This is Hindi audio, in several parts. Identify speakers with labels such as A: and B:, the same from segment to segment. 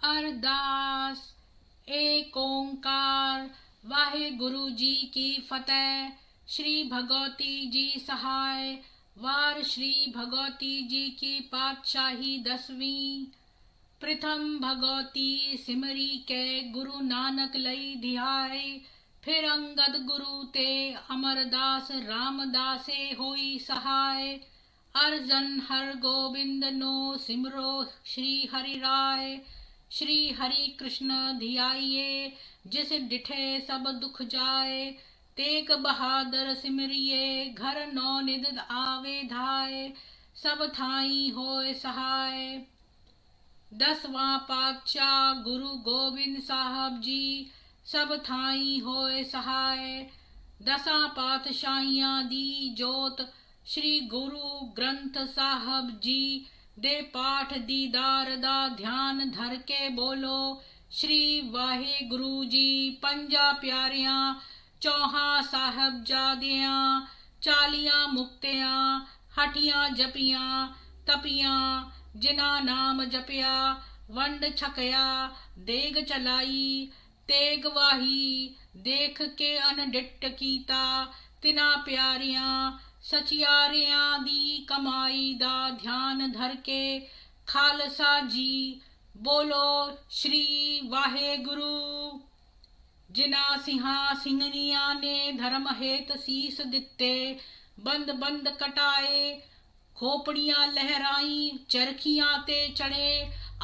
A: अरदास एक ओंकार वाहेगुरु जी की फतेह। श्री भगवती जी सहाय वार श्री भगवती जी की पातशाही 10वीं। प्रथम भगवती सिमरी के गुरु नानक लई धियाए। फिर अंगद गुरु ते अमरदास रामदासे होई सहाय। अर्जन हर गोविंद नो सिमरो श्री हरि राय। श्री हरि कृष्ण धियाइए जिस डिठे सब दुख जाए। तेग बहादुर सिमरिए घर नौ निध आवे धाय। सब थाई होए सहाय। 10वां पातशाह गुरु गोबिंद साहब जी सब थाई होए सहाय। 10 पातशाहियां दी जोत श्री गुरु ग्रंथ साहब जी दे पाठ दीदार दा ध्यान धर के बोलो श्री वाहेगुरु जी। 5 प्यारियां 4 साहबजादियां 40 मुक्तियां हटियां जपियां तपियां। जिना नाम जपिया वंड छकया देग चलाई। तेग वाही देख के अनडिट कीता। तिना प्यारियां सचियारियां दी कमाई दा ध्यान धर के खालसा जी बोलो श्री वाहेगुरु। जिना सिंहा सिंहनिया ने धर्म हेत शीस दिते। बंद बंद कटाए खोपड़ियां लहराई। चरखियां ते चढ़े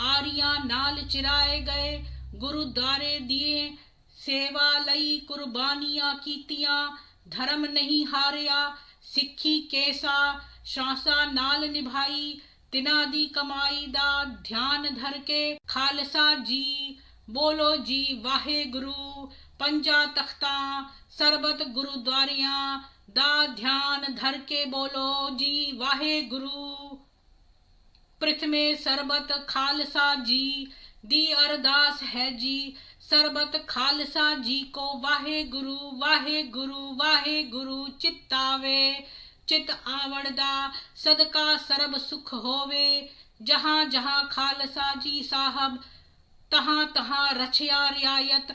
A: आरियां नाल चिराए गए। गुरुद्वारे दिए सेवा लई कुर्बानियां कीतियां। धर्म नहीं हारिया सिक्खी केसा शासा नाल निभाई। तिना दी कमाई दा ध्यान धर के खालसा जी बोलो जी वाहेगुरु। 5 तख्तां सरबत गुरुद्वारियां दा ध्यान धर के बोलो जी वाहेगुरु। प्रथमे सरबत खालसा जी दी अरदास है जी। सरबत खालसा जी को वाहेगुरु वाहेगुरु वाहेगुरु चित्तावे। चित आवड़दा सदका सरब सुख होवे। जहां जहां खालसा जी साहब तहां तहां रछया रियायत।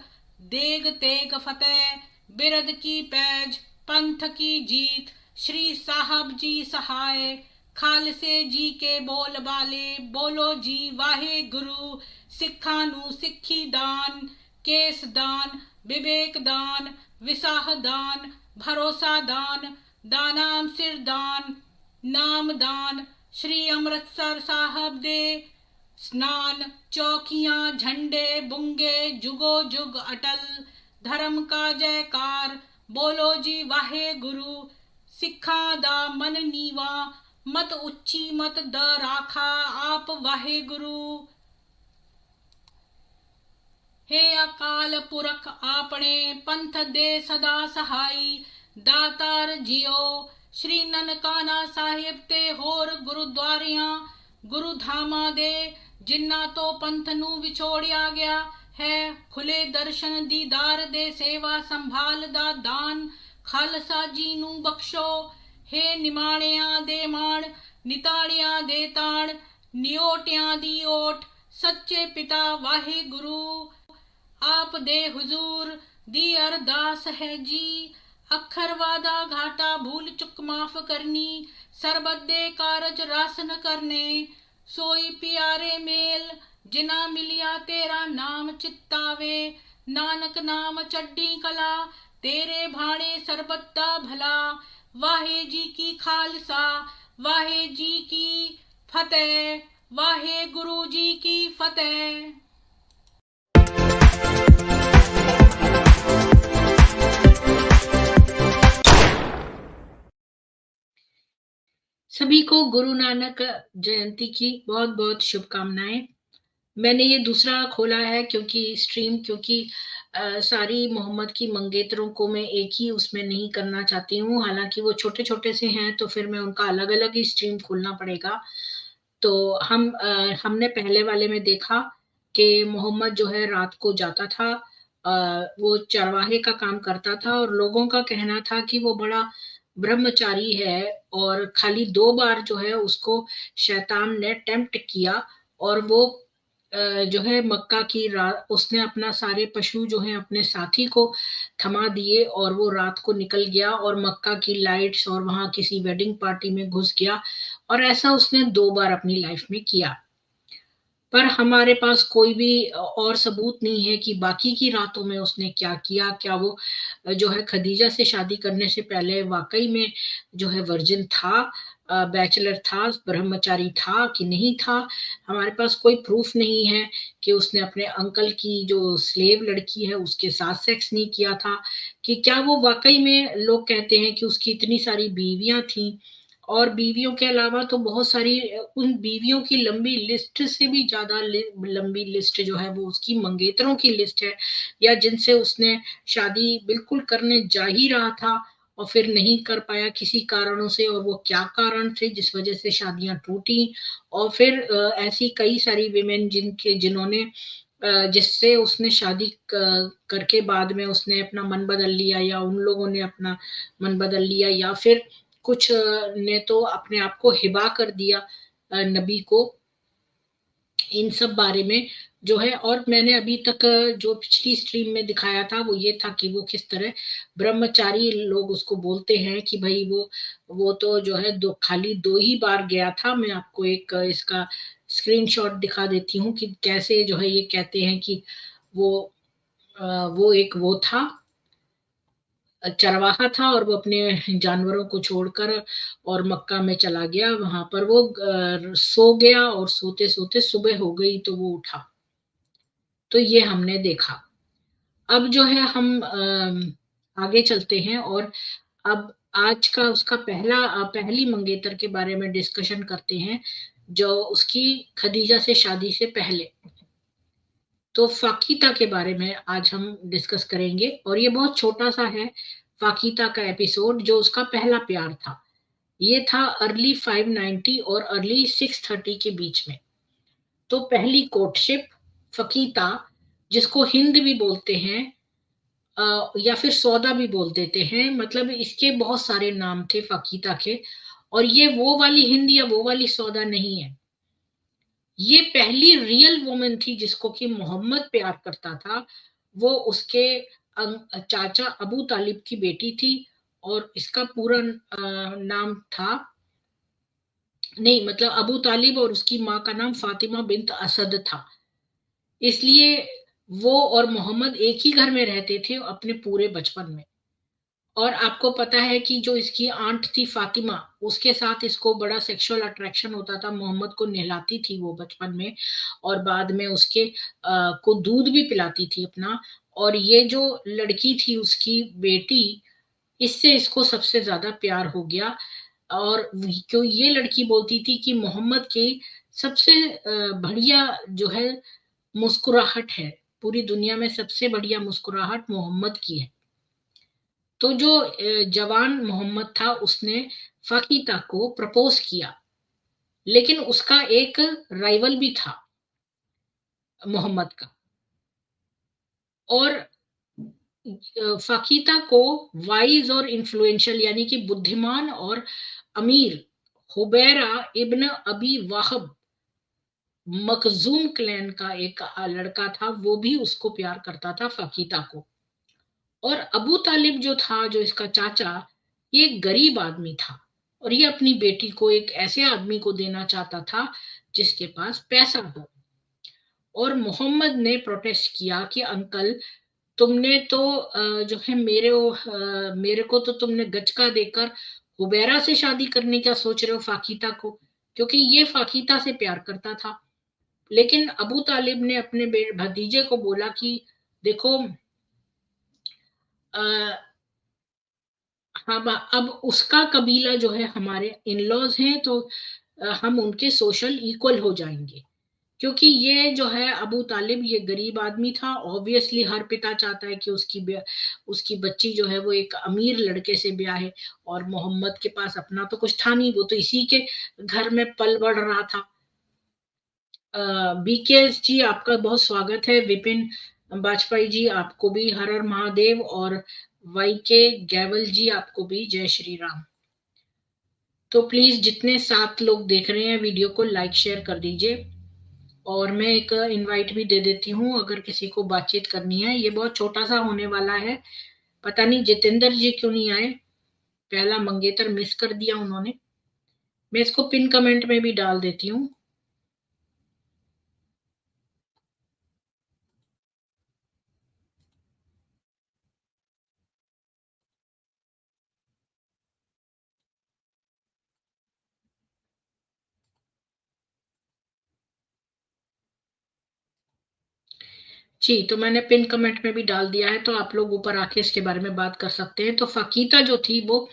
A: देग तेग फतेह बिरद की पैज पंथ की जीत। श्री साहब जी सहाय खालसे जी के बोल बाले बोलो जी वाहेगुरु। सिखा नू सिक्खी दान केस दान विवेक दान विसाह दान भरोसा दान दानाम सिर दान नाम दान। श्री अमृतसर साहब दे स्नान चौकियां झंडे बुंगे जुगो जुग अटल। धर्म का जयकार बोलो जी वाहेगुरु। सिखा दा मन नीवा मत उच्ची मत द राखा आप वाहेगुरु। हे अकाल पुरख आपने पंथ दे सदा सहाई। दातार जियो श्री ननकाना साहिब ते होर गुरुद्वारियां गुरु धामा दे जिन्ना तो पंथ नू विछोड़िया गया है। खुले दर्शन दीदार दे सेवा संभाल दा दान खालसा जी नू बख्शो। हे निमाणिया दे माण निताड़िया दे ताण नियोटिया दी ओट सच्चे पिता वाहेगुरु। आप दे हुजूर दी अरदास है जी। अखर वादा घाटा भूल चुक माफ करनी। सरबत दे कारज रासन करने। सोई प्यारे मेल जिना मिलिया तेरा नाम चित्तावे। नानक नाम चड्डी कला तेरे भाणे सरबत दा भला। वाहे जी की खालसा वाहे जी की फतेह वाहे गुरु जी की फतेह। सभी को गुरु नानक जयंती की बहुत बहुत शुभकामनाएं। मैंने ये दूसरा खोला है क्योंकि सारी मोहम्मद की मंगेतरों को मैं एक ही उसमें नहीं करना चाहती हूँ। हालांकि वो छोटे छोटे से हैं तो फिर मैं उनका अलग अलग ही स्ट्रीम खोलना पड़ेगा। तो हमने पहले वाले में देखा कि मोहम्मद जो है रात को जाता था, वो चरवाहे का काम करता था और लोगों का कहना था कि वो बड़ा ब्रह्मचारी है। और खाली 2 बार जो है उसको शैतान ने टेम्प्ट किया और वो
B: जो है मक्का की रात उसने अपना सारे पशु जो है अपने साथी को थमा दिए और वो रात को निकल गया और मक्का की लाइट्स और वहां किसी वेडिंग पार्टी में घुस गया। और ऐसा उसने 2 बार अपनी लाइफ में किया। पर हमारे पास कोई भी और सबूत नहीं है कि बाकी की रातों में उसने क्या किया। क्या वो जो है खदीजा से शादी करने से पहले वाकई में जो है वर्जिन था, बैचलर था, ब्रह्मचारी था कि नहीं था। हमारे पास कोई प्रूफ नहीं है कि उसने अपने अंकल की जो स्लेव लड़की है उसके साथ सेक्स नहीं किया था। कि क्या वो वाकई में, लोग कहते हैं कि उसकी इतनी सारी बीवियां थी और बीवियों के अलावा तो बहुत सारी, उन बीवियों की लंबी लिस्ट से भी ज्यादा लंबी लिस्ट जो है वो उसकी मंगेतरों की लिस्ट है, या जिनसे उसने शादी बिल्कुल करने जा ही रहा था और फिर नहीं कर पाया किसी कारणों से। और वो क्या कारण थे जिस वजह से शादियां टूटी। और फिर ऐसी कई सारी विमेन जिन्होंने जिससे उसने शादी करके बाद में उसने अपना मन बदल लिया, या उन लोगों ने अपना मन बदल लिया, या फिर कुछ ने तो अपने आप को हिबा कर दिया नबी को। इन सब बारे में जो है, और मैंने अभी तक जो पिछली स्ट्रीम में दिखाया था वो ये था कि वो किस तरह ब्रह्मचारी लोग उसको बोलते हैं कि भाई वो तो जो है खाली 2 ही बार गया था। मैं आपको एक इसका स्क्रीनशॉट दिखा देती हूँ कि कैसे जो है ये कहते हैं कि वो वो एक वो था, चरवाहा था और वो अपने जानवरों को छोड़कर और मक्का में चला गया। वहां पर वो सो गया और सोते सोते सुबह हो गई तो वो उठा। तो ये हमने देखा। अब जो है हम आगे चलते हैं और अब आज का उसका पहली मंगेतर के बारे में डिस्कशन करते हैं, जो उसकी खदीजा से शादी से पहले। तो फाकीता के बारे में आज हम डिस्कस करेंगे और ये बहुत छोटा सा है फाकीता का एपिसोड। जो उसका पहला प्यार था ये था अर्ली 590 और अर्ली 630 के बीच में। तो पहली कोर्टशिप फकीता, जिसको हिंद भी बोलते हैं या फिर सौदा भी बोल देते हैं, मतलब इसके बहुत सारे नाम थे फकीता के। और ये वो वाली हिंद या वो वाली सौदा नहीं है। ये पहली रियल वुमन थी जिसको कि मोहम्मद प्यार करता था। वो उसके चाचा अबू तालिब की बेटी थी। और इसका पूरा नाम था, नहीं मतलब अबू तालिब और उसकी माँ का नाम फातिमा बिन्त असद था। इसलिए वो और मोहम्मद एक ही घर में रहते थे अपने पूरे बचपन में। और आपको पता है कि जो इसकी आंट थी फातिमा, उसके साथ इसको बड़ा सेक्सुअल अट्रैक्शन होता था। मोहम्मद को नहलाती थी वो बचपन में और बाद में उसके को दूध भी पिलाती थी अपना। और ये जो लड़की थी उसकी बेटी, इससे इसको सबसे ज्यादा प्यार हो गया। और क्यों ये लड़की बोलती थी कि मोहम्मद की सबसे बढ़िया जो है मुस्कुराहट है, पूरी दुनिया में सबसे बढ़िया मुस्कुराहट मोहम्मद की है। तो जो जवान मोहम्मद था उसने फकीता को प्रपोज किया, लेकिन उसका एक राइवल भी था मोहम्मद का। और फकीता को वाइज और इन्फ्लुएंशियल यानी कि बुद्धिमान और अमीर हुबैरा इब्न अबी वाहब मखजूम क्लैन का एक लड़का था, वो भी उसको प्यार करता था फकीता को। और अबू तालिब जो था, जो इसका चाचा, ये एक गरीब आदमी था और ये अपनी बेटी को एक ऐसे आदमी को देना चाहता था जिसके पास पैसा हो। और मोहम्मद ने प्रोटेस्ट किया कि अंकल, तुमने तो जो है मेरे को तो तुमने गचका देकर हुबैरा से शादी करने का सोच रहे हो फाकीता को, क्योंकि ये फाकीता से प्यार करता था। लेकिन अबू तालिब ने अपने भतीजे को बोला कि देखो, हम अब उसका कबीला जो है हमारे इन लॉज हैं, तो हम उनके सोशल इक्वल हो जाएंगे। क्योंकि ये जो है अबू तालिब ये गरीब आदमी था। ऑब्वियसली हर पिता चाहता है कि उसकी बच्ची जो है वो एक अमीर लड़के से ब्याह है। और मोहम्मद के पास अपना तो कुछ था नहीं, वो तो इसी के घर में पल बढ़ रहा था। बीके जी आपका बहुत स्वागत है। विपिन वाजपेयी जी आपको भी हर हर महादेव। और वाई के गैवल जी आपको भी जय श्री राम। तो प्लीज जितने 7 लोग देख रहे हैं वीडियो को लाइक शेयर कर दीजिए। और मैं एक इनवाइट भी दे देती हूँ अगर किसी को बातचीत करनी है। ये बहुत छोटा सा होने वाला है। पता नहीं जितेंद्र जी क्यों नहीं आए, पहला मंगेतर मिस कर दिया उन्होंने। मैं इसको पिन कमेंट में भी डाल देती हूँ। जी, तो मैंने पिन कमेंट में भी डाल दिया है, तो आप लोग ऊपर आके इसके बारे में बात कर सकते हैं। तो फकीता जो थी वो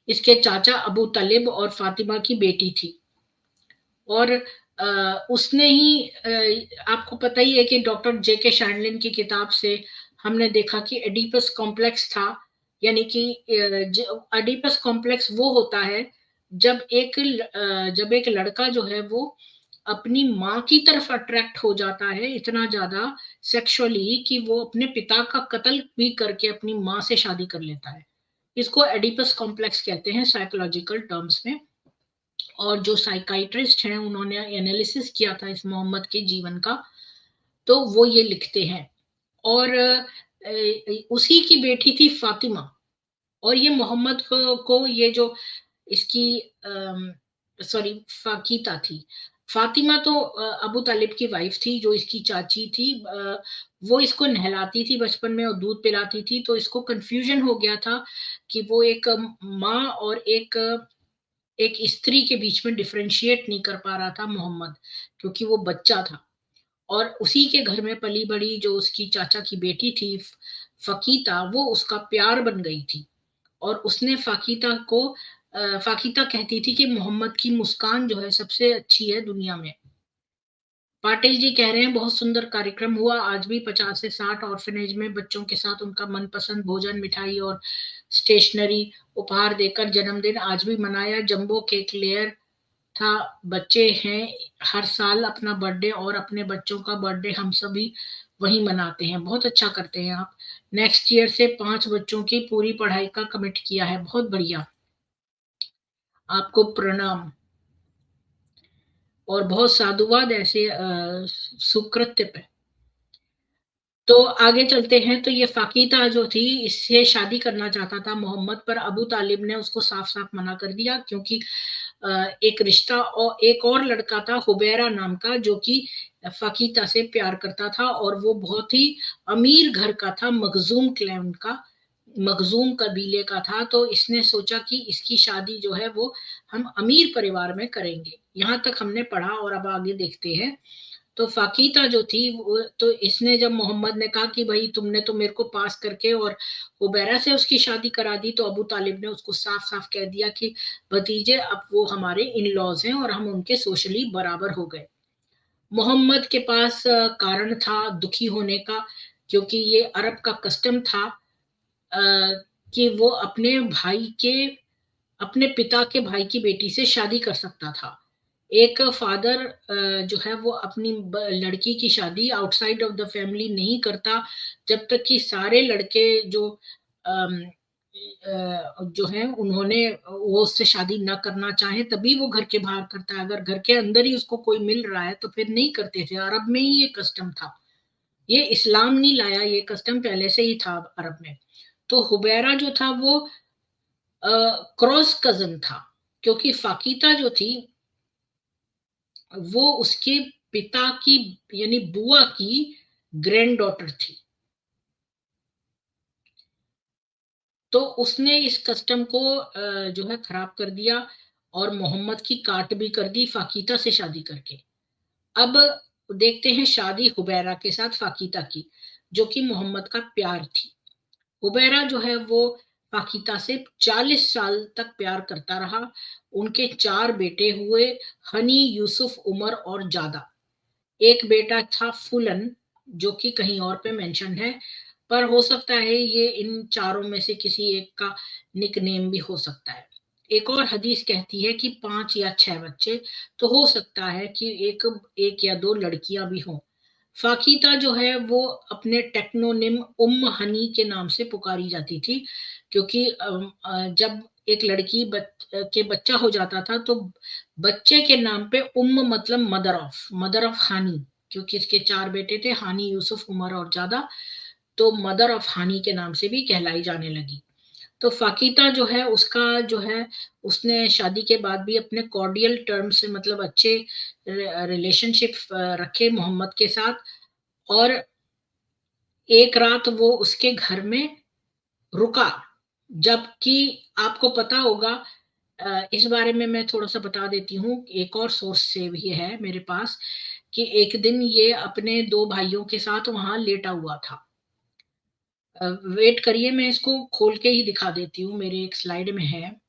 B: इसके चाचा अबू तलिब और फातिमा की बेटी थी। और उसने ही आपको पता ही है कि डॉक्टर जेके शैंडलिन की किताब से हमने देखा कि एडिपस कॉम्प्लेक्स था। यानी कि एडिपस कॉम्प्लेक्स वो होता है जब एक लड़का जो है वो अपनी माँ की तरफ अट्रैक्ट हो जाता है इतना ज्यादा सेक्सुअली कि वो अपने पिता का कत्ल भी करके अपनी माँ से शादी कर लेता है। इसको एडिपस कॉम्प्लेक्स कहते हैं साइकोलॉजिकल टर्म्स में। और जो साइकाइट्रिस्ट हैं उन्होंने एनालिसिस किया था इस मोहम्मद के जीवन का, तो वो ये लिखते हैं। और उसी की बेटी थी फातिमा। और ये मोहम्मद को ये जो इसकी सॉरी फाकीता थी। फातिमा तो अबू तालिब की वाइफ थी जो इसकी चाची थी। वो इसको नहलाती थी बचपन में और दूध पिलाती थी, तो इसको कंफ्यूजन हो गया था कि वो एक माँ और एक स्त्री के बीच में डिफरेंशिएट नहीं कर पा रहा था मोहम्मद, क्योंकि वो बच्चा था। और उसी के घर में पली बड़ी जो उसकी चाचा की बेटी थी फकीता, वो उसका प्यार बन गई थी। और उसने फाकिता कहती थी कि मोहम्मद की मुस्कान जो है सबसे अच्छी है दुनिया में। पाटिल जी कह रहे हैं बहुत सुंदर कार्यक्रम हुआ। आज भी 50 से 60 ऑर्फनेज में बच्चों के साथ उनका मनपसंद भोजन, मिठाई और स्टेशनरी उपहार देकर जन्मदिन आज भी मनाया। जंबो केक लेयर था। बच्चे हैं हर साल अपना बर्थडे और अपने बच्चों का बर्थडे हम सभी वही मनाते हैं। बहुत अच्छा करते हैं आप। नेक्स्ट ईयर से 5 बच्चों की पूरी पढ़ाई का कमिट किया है। बहुत बढ़िया, आपको प्रणाम और बहुत साधुवाद ऐसे सुकृत्य पे। तो आगे चलते हैं। तो ये फाकीता जो थी इससे शादी करना चाहता था मोहम्मद, पर अबू तालिब ने उसको साफ साफ मना कर दिया, क्योंकि एक रिश्ता और एक और लड़का था हुबैरा नाम का जो कि फकीता से प्यार करता था, और वो बहुत ही अमीर घर का था, मखजूम क्लैन का, मखजूम कबीले का था। तो इसने सोचा कि इसकी शादी जो है वो हम अमीर परिवार में करेंगे। यहाँ तक हमने पढ़ा और अब आगे देखते हैं। तो फाकीता जो थी वो तो इसने जब मोहम्मद ने कहा कि भाई तुमने तो मेरे को पास करके और हुबैरा से उसकी शादी करा दी, तो अबू तालिब ने उसको साफ साफ कह दिया कि भतीजे अब वो हमारे इन लॉज हैं और हम उनके सोशली बराबर हो गए। मोहम्मद के पास कारण था दुखी होने का, क्योंकि ये अरब का कस्टम था कि वो अपने पिता के भाई की बेटी से शादी कर सकता था। एक फादर जो है वो अपनी लड़की की शादी आउटसाइड ऑफ द फैमिली नहीं करता जब तक कि सारे लड़के जो है उन्होंने वो उससे शादी ना करना चाहे, तभी वो घर के बाहर करता है। अगर घर के अंदर ही उसको कोई मिल रहा है तो फिर नहीं करते थे। अरब में ही ये कस्टम था। ये इस्लाम नहीं लाया, ये कस्टम पहले से ही था अरब में। तो हुबैरा जो था वो क्रॉस कजन था, क्योंकि फाकीता जो थी वो उसके पिता की यानी बुआ की ग्रैंड डॉटर थी। तो उसने इस कस्टम को जो है खराब कर दिया और मोहम्मद की काट भी कर दी फाकीता से शादी करके। अब देखते हैं शादी हुबैरा के साथ फाकीता की, जो कि मोहम्मद का प्यार थी। हुबैरा जो है वो फाकीता से 40 साल तक प्यार करता रहा। उनके 4 बेटे हुए, हनी, यूसुफ, उमर और जादा। एक बेटा था फुलन, जो कि कहीं और पे मेंशन है, पर हो सकता है ये इन चारों में से किसी एक का निक नेम भी हो सकता है। एक और हदीस कहती है कि 5 या 6 बच्चे, तो हो सकता है कि एक एक या 2 लड़कियां भी हों। फाकीता जो है वो अपने टेक्नोनिम हनी के नाम से पुकारी जाती थी, क्योंकि जब एक लड़की के बच्चा हो जाता था तो बच्चे के नाम पे मतलब मदर ऑफ हानी, क्योंकि इसके 4 बेटे थे, हानी, यूसुफ, उमर और जादा, तो मदर ऑफ हानी के नाम से भी कहलाई जाने लगी। तो फाकिता जो है उसका जो है, उसने शादी के बाद भी अपने कॉर्डियल टर्म से मतलब अच्छे रिलेशनशिप रखे मोहम्मद के साथ। और एक रात वो उसके घर में रुका, जबकि आपको पता होगा, इस बारे में मैं थोड़ा सा बता देती हूँ, एक और सोर्स से भी है मेरे पास, कि एक दिन ये अपने 2 भाइयों के साथ वहां लेटा हुआ था। वेट करिए, मैं इसको खोल के ही दिखा देती हूँ, मेरे एक स्लाइड में है।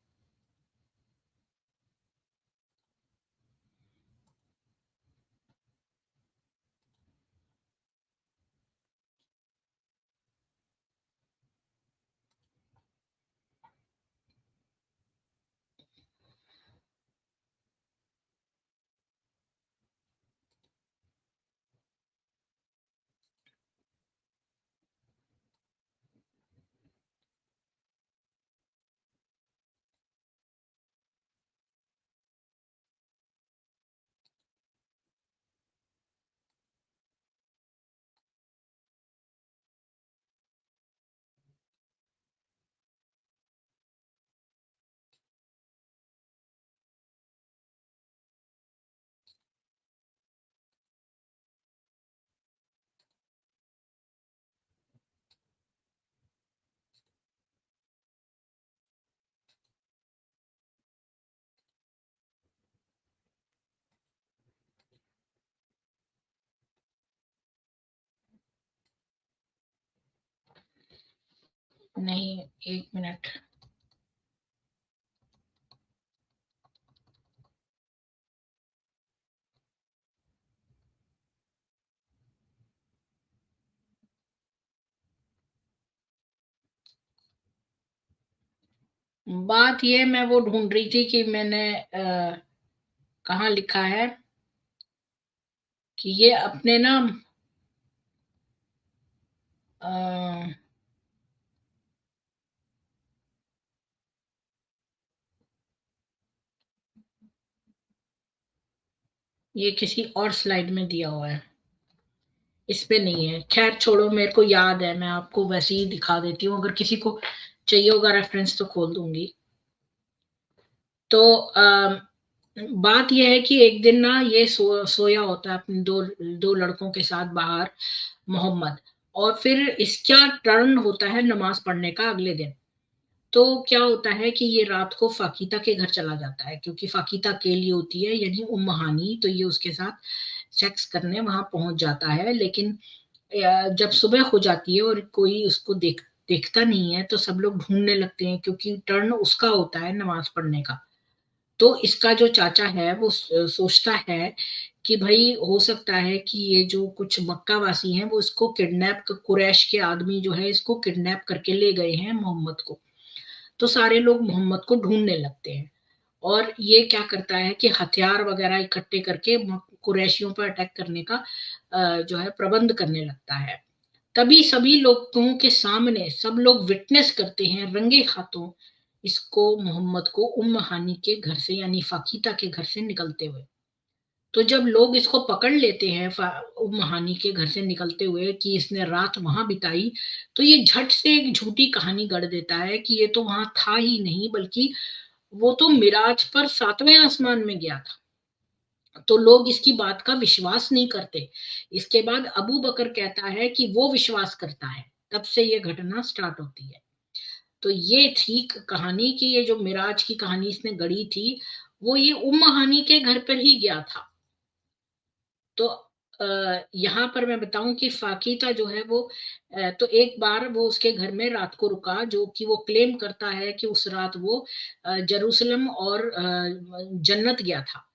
B: नहीं, 1 मिनट। बात ये मैं वो ढूंढ रही थी कि मैंने कहाँ लिखा है कि ये अपने ना अ, ये किसी और स्लाइड में दिया हुआ है, इस पे नहीं है। खैर छोड़ो, मेरे को याद है, मैं आपको वैसे ही दिखा देती हूँ, अगर किसी को चाहिए होगा रेफरेंस तो खोल दूंगी। तो बात यह है कि एक दिन ना ये सोया होता है अपने दो लड़कों के साथ बाहर, मोहम्मद। और फिर इसका टर्न होता है नमाज पढ़ने का अगले दिन। तो क्या होता है कि ये रात को फाकिता के घर चला जाता है, क्योंकि फाकिता अकेली होती है, यानी हानी, तो ये उसके साथ सेक्स करने वहां पहुंच जाता है। लेकिन जब सुबह हो जाती है और कोई उसको देखता नहीं है, तो सब लोग ढूंढने लगते हैं, क्योंकि टर्न उसका होता है नमाज पढ़ने का। तो इसका जो चाचा है वो सोचता है कि भाई हो सकता है कि ये जो कुछ मक्का वासी हैं वो इसको किडनैप, कुरैश के आदमी जो है इसको किडनैप करके ले गए हैं मोहम्मद को। तो सारे लोग मोहम्मद को ढूंढने लगते हैं, और ये क्या करता है कि हथियार वगैरह इकट्ठे करके कुरैशियों पर अटैक करने का जो है प्रबंध करने लगता है। तभी सभी लोगों के सामने सब लोग विटनेस करते हैं रंगे हाथों इसको, मोहम्मद को हानी के घर से यानी फाकिता के घर से निकलते हुए। तो जब लोग इसको पकड़ लेते हैं हानी के घर से निकलते हुए कि इसने रात वहां बिताई, तो ये झट से एक झूठी कहानी गढ़ देता है कि ये तो वहां था ही नहीं, बल्कि वो तो मिराज पर 7वें आसमान में गया था। तो लोग इसकी बात का विश्वास नहीं करते। इसके बाद अबू बकर कहता है कि वो विश्वास करता है। तब से ये घटना स्टार्ट होती है। तो ये थी कहानी की, ये जो मिराज की कहानी इसने गढ़ी थी, वो ये हानी के घर पर ही गया था। तो यहाँ पर मैं बताऊं कि फाकिता जो है वो तो एक बार वो उसके घर में रात को रुका, जो कि वो क्लेम करता है कि उस रात वो जेरूसलम और जन्नत गया था।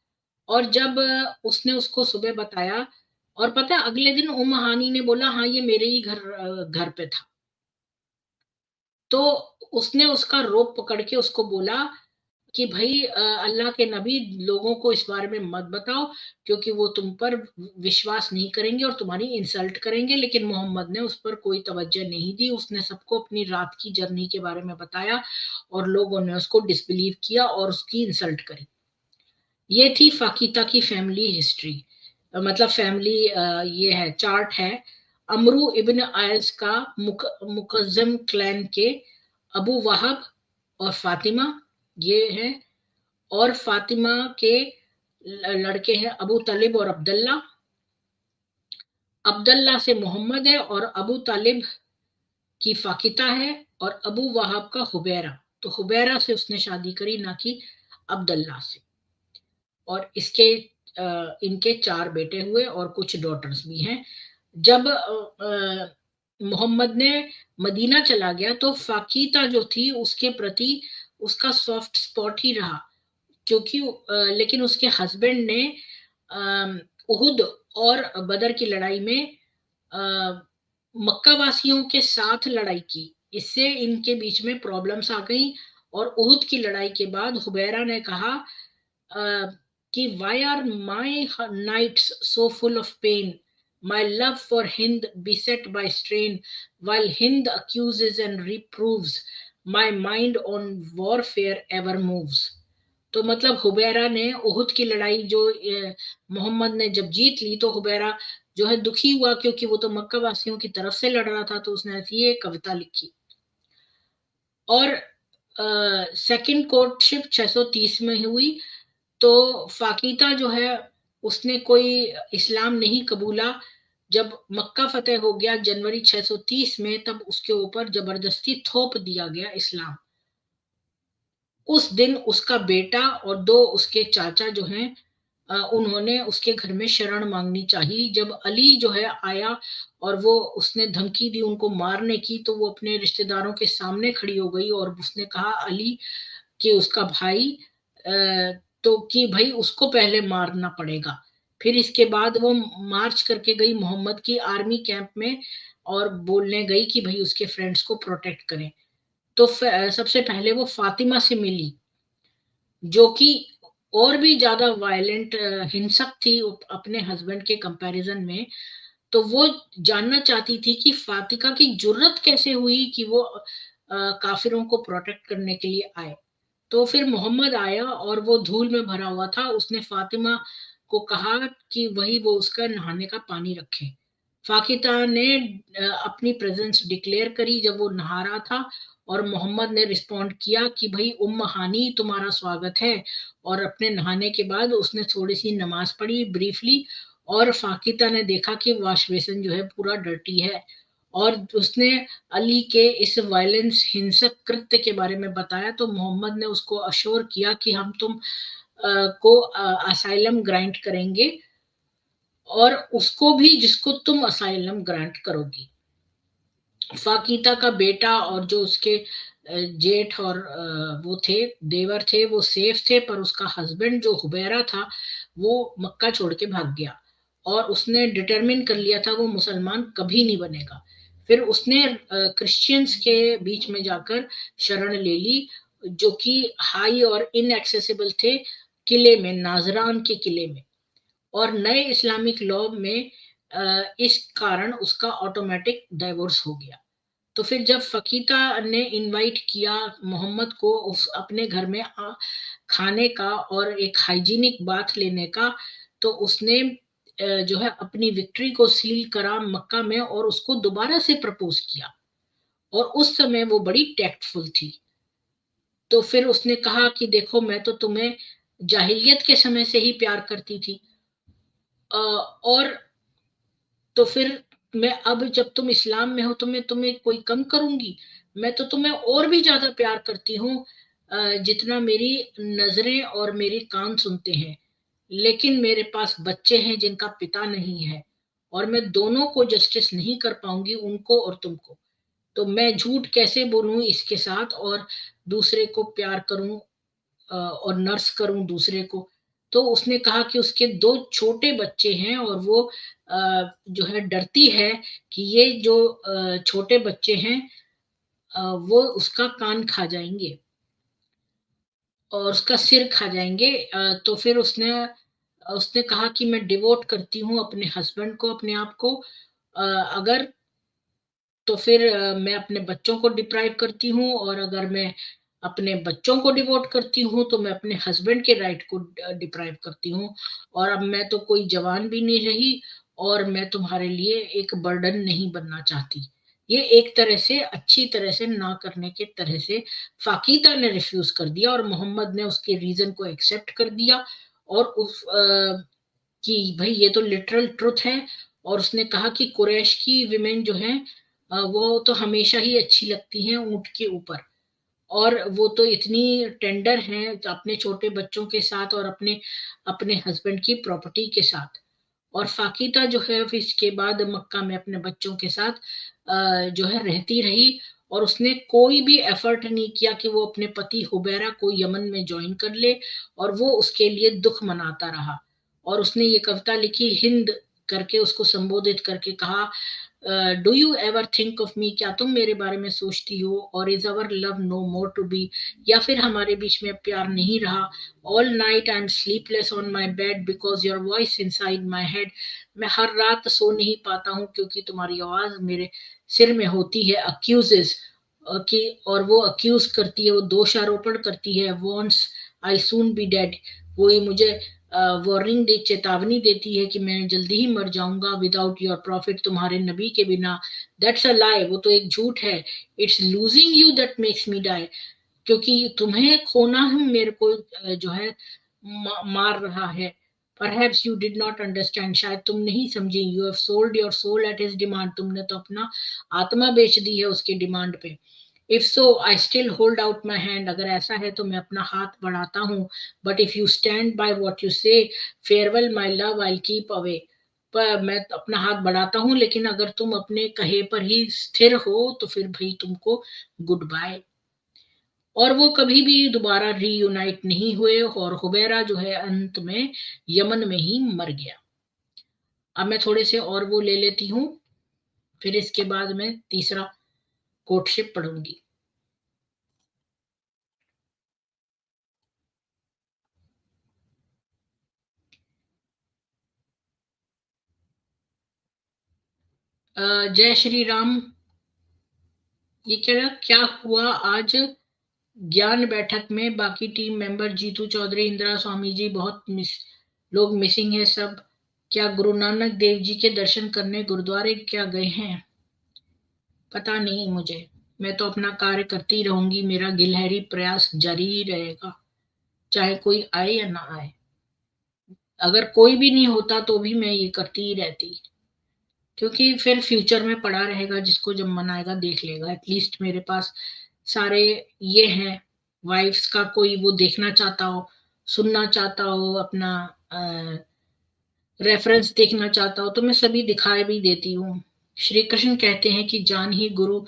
B: और जब उसने उसको सुबह बताया, और पता है अगले दिन हानी ने बोला हाँ ये मेरे ही घर पे था। तो उसने उसका रोप पकड़ के उसको बोला कि भाई अल्लाह के नबी, लोगों को इस बारे में मत बताओ, क्योंकि वो तुम पर विश्वास नहीं करेंगे और तुम्हारी इंसल्ट करेंगे। लेकिन मोहम्मद ने उस पर कोई तवज्जो नहीं दी, उसने सबको अपनी रात की जर्नी के बारे में बताया, और लोगों ने उसको डिसबिलीव किया और उसकी इंसल्ट करी। ये थी फाकिता की फैमिली हिस्ट्री, मतलब फैमिली ये है, चार्ट है। अमरू इब्न आयस का मुकज्जम क्लैन के अबू वहाब और फातिमा ये है, और फातिमा के लड़के हैं अबू तालिब और अब्दुल्ला। अब्दुल्ला से मोहम्मद है, और अबू तालिब की फाकिता है, और अबू वहाब का हुबैरा। तो हुबैरा से उसने शादी करी, ना कि अब्दुल्ला से। और इसके इनके 4 बेटे हुए और कुछ डॉटर्स भी हैं। जब मोहम्मद ने मदीना चला गया तो फाकीता जो थी उसके प्रति उसका सॉफ्ट स्पॉट ही रहा, क्योंकि लेकिन उसके हस्बैंड ने उहुद और बदर की लड़ाई में मक्का वासियों के साथ लड़ाई की। इससे इनके बीच में प्रॉब्लम्स आ गई, और उहुद की लड़ाई के बाद हुबैरा ने कहा कि why are my nights so full of pain, my love for Hind beset by strain, while Hind accuses and reproves, my mind on warfare ever moves। तो मतलब हुबैरा ने उहुद की लड़ाई जो मोहम्मद ने जब जीत ली तो हुबैरा जो है दुखी हुआ, क्योंकि वो तो मक्का वासियों की तरफ से लड़ रहा था। तो उसने ऐसी ये कविता लिखी। और सेकंड कोर्टशिप 630 में हुई। तो फाकीता जो है उसने कोई इस्लाम नहीं कबूला। जब मक्का फतेह हो गया जनवरी 630 में, तब उसके ऊपर जबरदस्ती थोप दिया गया इस्लाम। उस दिन उसका बेटा और 2 उसके चाचा जो हैं उन्होंने उसके घर में शरण मांगनी चाहिए। जब अली जो है आया और वो उसने धमकी दी उनको मारने की, तो वो अपने रिश्तेदारों के सामने खड़ी हो गई और उसने कहा अली कि उसका भाई तो कि भाई उसको पहले मारना पड़ेगा। फिर इसके बाद वो मार्च करके गई मोहम्मद की आर्मी कैंप में और बोलने गई कि भाई उसके फ्रेंड्स को प्रोटेक्ट करें। तो सबसे पहले वो फातिमा से मिली, जो कि और भी ज्यादा वायलेंट हिंसक थी अपने हस्बैंड के कंपैरिजन में। तो वो जानना चाहती थी कि फातिका की जुर्रत कैसे हुई कि वो काफिरों को प्रोटेक्ट करने के लिए आए। तो फिर मोहम्मद आया और वो धूल में भरा हुआ था। उसने फातिमा को कहा कि वही वो उसका नहाने का पानी रखे। फाकिता ने अपनी प्रेजेंस डिक्लेयर करी जब वो नहा रहा था, और मोहम्मद ने रिस्पॉन्ड किया कि भाई उम्म हानी तुम्हारा स्वागत है। और अपने नहाने के बाद उसने थोड़ी सी नमाज पढ़ी ब्रीफली, और फाकिता ने देखा कि वाश बेसिन जो है पूरा डर्टी है। और उसने अली के इस वायलेंस हिंसक कृत्य के बारे में बताया, तो मोहम्मद ने उसको अश्योर किया कि हम तुम को असाइलम ग्रांट करेंगे, और उसको भी जिसको तुम असाइलम ग्रांट करोगी। फाकीता का बेटा और जो उसके जेठ और वो थे देवर थे वो सेफ थे, पर उसका हस्बैंड जो हुबैरा था वो मक्का छोड़ के भाग गया, और उसने डिटरमिन कर लिया था वो मुसलमान कभी नहीं बनेगा। फिर उसने क्रिश्चियंस के बीच में जाकर शरण ले ली, जो कि हाई और इनएक्सेसिबल थे, किले में, नाजरान के किले में। और नए इस्लामिक लॉ में इस कारण उसका ऑटोमेटिक डाइवोर्स हो गया। तो फिर जब फकीता ने इनवाइट किया मोहम्मद को उस अपने घर में खाने का और एक हाइजीनिक बात लेने का, तो उसने जो है अपनी विक्ट्री को सील करा मक्का में और उसको दोबारा से प्रपोज किया। और उस समय वो बड़ी टैक्टफुल थी। तो फिर उसने कहा कि देखो मैं तो तुम्हें जाहिलियत के समय से ही प्यार करती थी, और तो फिर मैं अब जब तुम इस्लाम में हो तो मैं तुम्हें कोई कम करूंगी? मैं तो तुम्हें और भी ज्यादा प्यार करती हूँ जितना मेरी नजरें और मेरे कान सुनते हैं। लेकिन मेरे पास बच्चे हैं जिनका पिता नहीं है, और मैं दोनों को जस्टिस नहीं कर पाऊंगी, उनको और तुमको। तो मैं झूठ कैसे बोलूं इसके साथ और दूसरे को प्यार करूं और नर्स करूं दूसरे को। तो उसने कहा कि उसके 2 छोटे बच्चे हैं, और वो जो है डरती है कि ये जो छोटे बच्चे हैं वो उसका कान खा जाएंगे और उसका सिर खा जाएंगे। तो फिर उसने उसने कहा कि मैं डिवोट करती हूँ अपने हस्बैंड को, अपने आप को। अगर तो फिर मैं अपने बच्चों को डिप्राइव करती हूँ, और अगर मैं अपने बच्चों को डिवोट करती हूँ तो मैं अपने हस्बैंड के राइट को डिप्राइव करती हूँ, और अब मैं तो कोई जवान भी नहीं रही और मैं तुम्हारे लिए एक बर्डन नहीं बनना चाहती। ये एक तरह से अच्छी तरह से ना करने के तरह से फाकीता ने रिफ्यूज कर दिया और मोहम्मद ने उसके रीजन को एक्सेप्ट कर दिया, और उस कि भाई ये तो लिटरल ट्रुथ है। और उसने कहा कि कुरैश की विमेन जो है वो तो हमेशा ही अच्छी लगती हैं ऊंट के ऊपर, और वो तो इतनी टेंडर हैं अपने छोटे बच्चों के साथ और अपने अपने हस्बैंड की प्रॉपर्टी के साथ। और फाकिता जो है फिर इसके बाद मक्का में अपने बच्चों के साथ जो है रहती रही, और उसने कोई भी एफर्ट नहीं किया कि वो अपने पति हुबैरा को यमन में ज्वाइन कर ले, और वो उसके लिए दुख मनाता रहा। और उसने ये कविता लिखी हिंद करके, उसको संबोधित करके कहा, do you ever think of me, क्या तुम मेरे बारे में सोचती हो, और is our love no more to be, या फिर हमारे बीच में अब प्यार नहीं रहा। All night I am sleepless on my bed because your voice inside my head, मैं हर रात सो नहीं पाता हूँ क्योंकि तुम्हारी आवाज मेरे सिर में होती है। अक्यूजेस कि, और वो अक्यूज करती है, वो दोषारोपण करती है। Wants I soon be dead, वो ये मुझे वार्निंग दे, चेतावनी देती है कि मैं जल्दी ही मर जाऊंगा। विदाउट योर प्रॉफिट, तुम्हारे नबी के बिना। दैट्स अ लाई, वो तो एक झूठ है। It's losing you that makes me die, क्योंकि तुम्हें खोना ही मेरे को जो है मार रहा है। Perhaps you did not understand, शायद तुम नहीं समझे। You have sold your soul at his demand, तुमने तो अपना आत्मा बेच दी है उसके डिमांड पे। If so, I still hold out my hand, अगर ऐसा है तो मैं अपना हाथ बढ़ाता हूँ। But if you stand by what you say, farewell my love, I'll keep away, पर मैं अपना हाथ बढ़ाता हूँ, लेकिन अगर तुम अपने कहे पर ही स्थिर हो तो फिर भाई तुमको गुड बाय। और वो कभी भी दोबारा रीयूनाइट नहीं हुए, और हुबैरा जो है अंत में यमन में ही मर गया। अब मैं थोड़े से और वो ले लेती हूँ, फिर इसके बाद मैं तीसरा कोर्टशिप पढ़ूंगी। जय श्री राम। ये क्या हुआ आज ज्ञान बैठक में? बाकी टीम मेंबर जीतू चौधरी, इंदिरा स्वामी जी, बहुत लोग मिसिंग है सब। क्या गुरु नानक देव जी के दर्शन करने गुरुद्वारे क्या गए हैं? पता नहीं मुझे। मैं तो अपना कार्य करती रहूंगी, मेरा गिलहरी प्रयास जारी ही रहेगा, चाहे कोई आए या ना आए। अगर कोई भी नहीं होता तो भी मैं ये करती ही रहती, क्योंकि फिर फ्यूचर में पड़ा रहेगा, जिसको जब मन आएगा देख लेगा। एटलीस्ट मेरे पास सारे ये हैं। वाइफ्स का कोई वो देखना चाहता हो, सुनना चाहता हो, अपना रेफरेंस देखना चाहता हो, तो मैं सभी दिखाई भी देती हूँ। श्री कृष्ण कहते हैं कि जान ही गुरु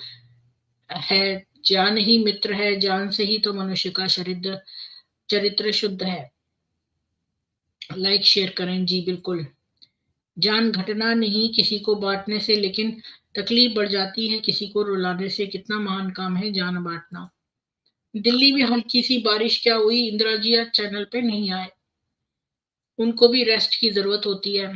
B: है, जान ही मित्र है, जान से ही तो मनुष्य का शरीर चरित्र शुद्ध है। लाइक शेयर करें जी, बिल्कुल। जान घटना नहीं किसी को बांटने से, लेकिन तकलीफ बढ़ जाती है किसी को रुलाने से। कितना महान काम है जान बांटना। दिल्ली में हल्की सी बारिश क्या हुई? इंदिरा जी आज चैनल पे नहीं आए, उनको भी रेस्ट की जरूरत होती है।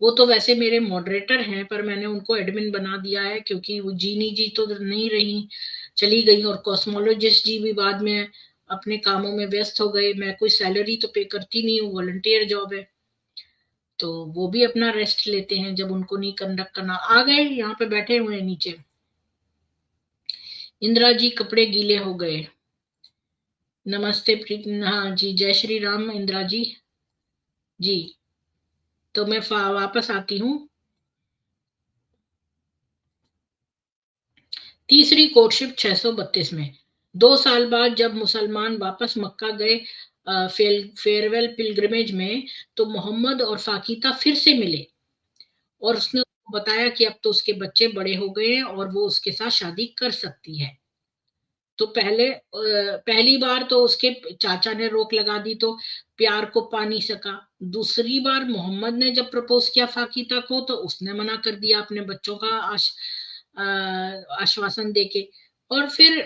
B: वो तो वैसे मेरे मॉडरेटर हैं, पर मैंने उनको एडमिन बना दिया है, क्योंकि वो जीनी जी तो नहीं रही, चली गई, और कॉस्मोलॉजिस्ट जी भी बाद में अपने कामों में व्यस्त हो गए। मैं कोई सैलरी तो पे करती नहीं हूँ, वॉलंटियर जॉब है, तो वो भी अपना रेस्ट लेते हैं जब उनको नहीं कंडक्ट करना। आ गए, यहाँ पे बैठे हुए हैं नीचे। इंदिरा जी कपड़े गीले हो गए। नमस्ते प्रीत, हाँ जी, जय श्री राम इंदिरा जी। जी, तो मैं वापस आती हूँ। तीसरी कोर्टशिप 632 में 2 साल बाद जब मुसलमान वापस मक्का गए फेयरवेल पिलग्रिमेज में, तो मोहम्मद और फाकिता फिर से मिले, और उसने उसको बताया कि अब तो उसके बच्चे बड़े हो गए हैं और वो उसके साथ शादी कर सकती है। तो पहली बार तो उसके चाचा ने रोक लगा दी, तो प्यार को पा नहीं सका। दूसरी बार मोहम्मद ने जब प्रपोज किया फाकिता को, तो उसने मना कर दिया अपने बच्चों का आश्वासन देके। और फिर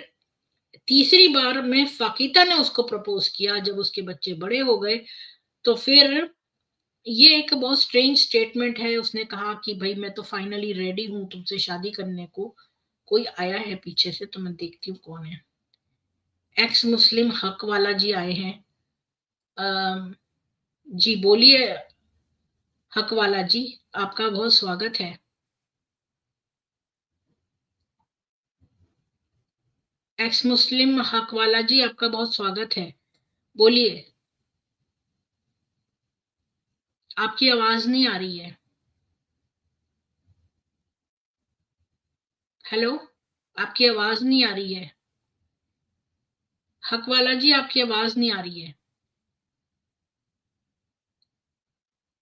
B: तीसरी बार में फाकिता ने उसको प्रपोज किया जब उसके बच्चे बड़े हो गए। तो फिर ये एक बहुत स्ट्रेंज स्टेटमेंट है। उसने कहा कि भाई मैं तो फाइनली रेडी हूं तुमसे शादी करने को। कोई आया है पीछे से, तो मैं देखती हूँ कौन है। एक्स मुस्लिम हक वाला जी आए हैं। जी बोलिए हक वाला जी, आपका बहुत स्वागत है। एक्स मुस्लिम हक वाला जी, आपका बहुत स्वागत है, बोलिए। आपकी आवाज नहीं आ रही है। हेलो, आपकी आवाज नहीं आ रही है। हक वाला जी, आपकी आवाज नहीं आ रही है।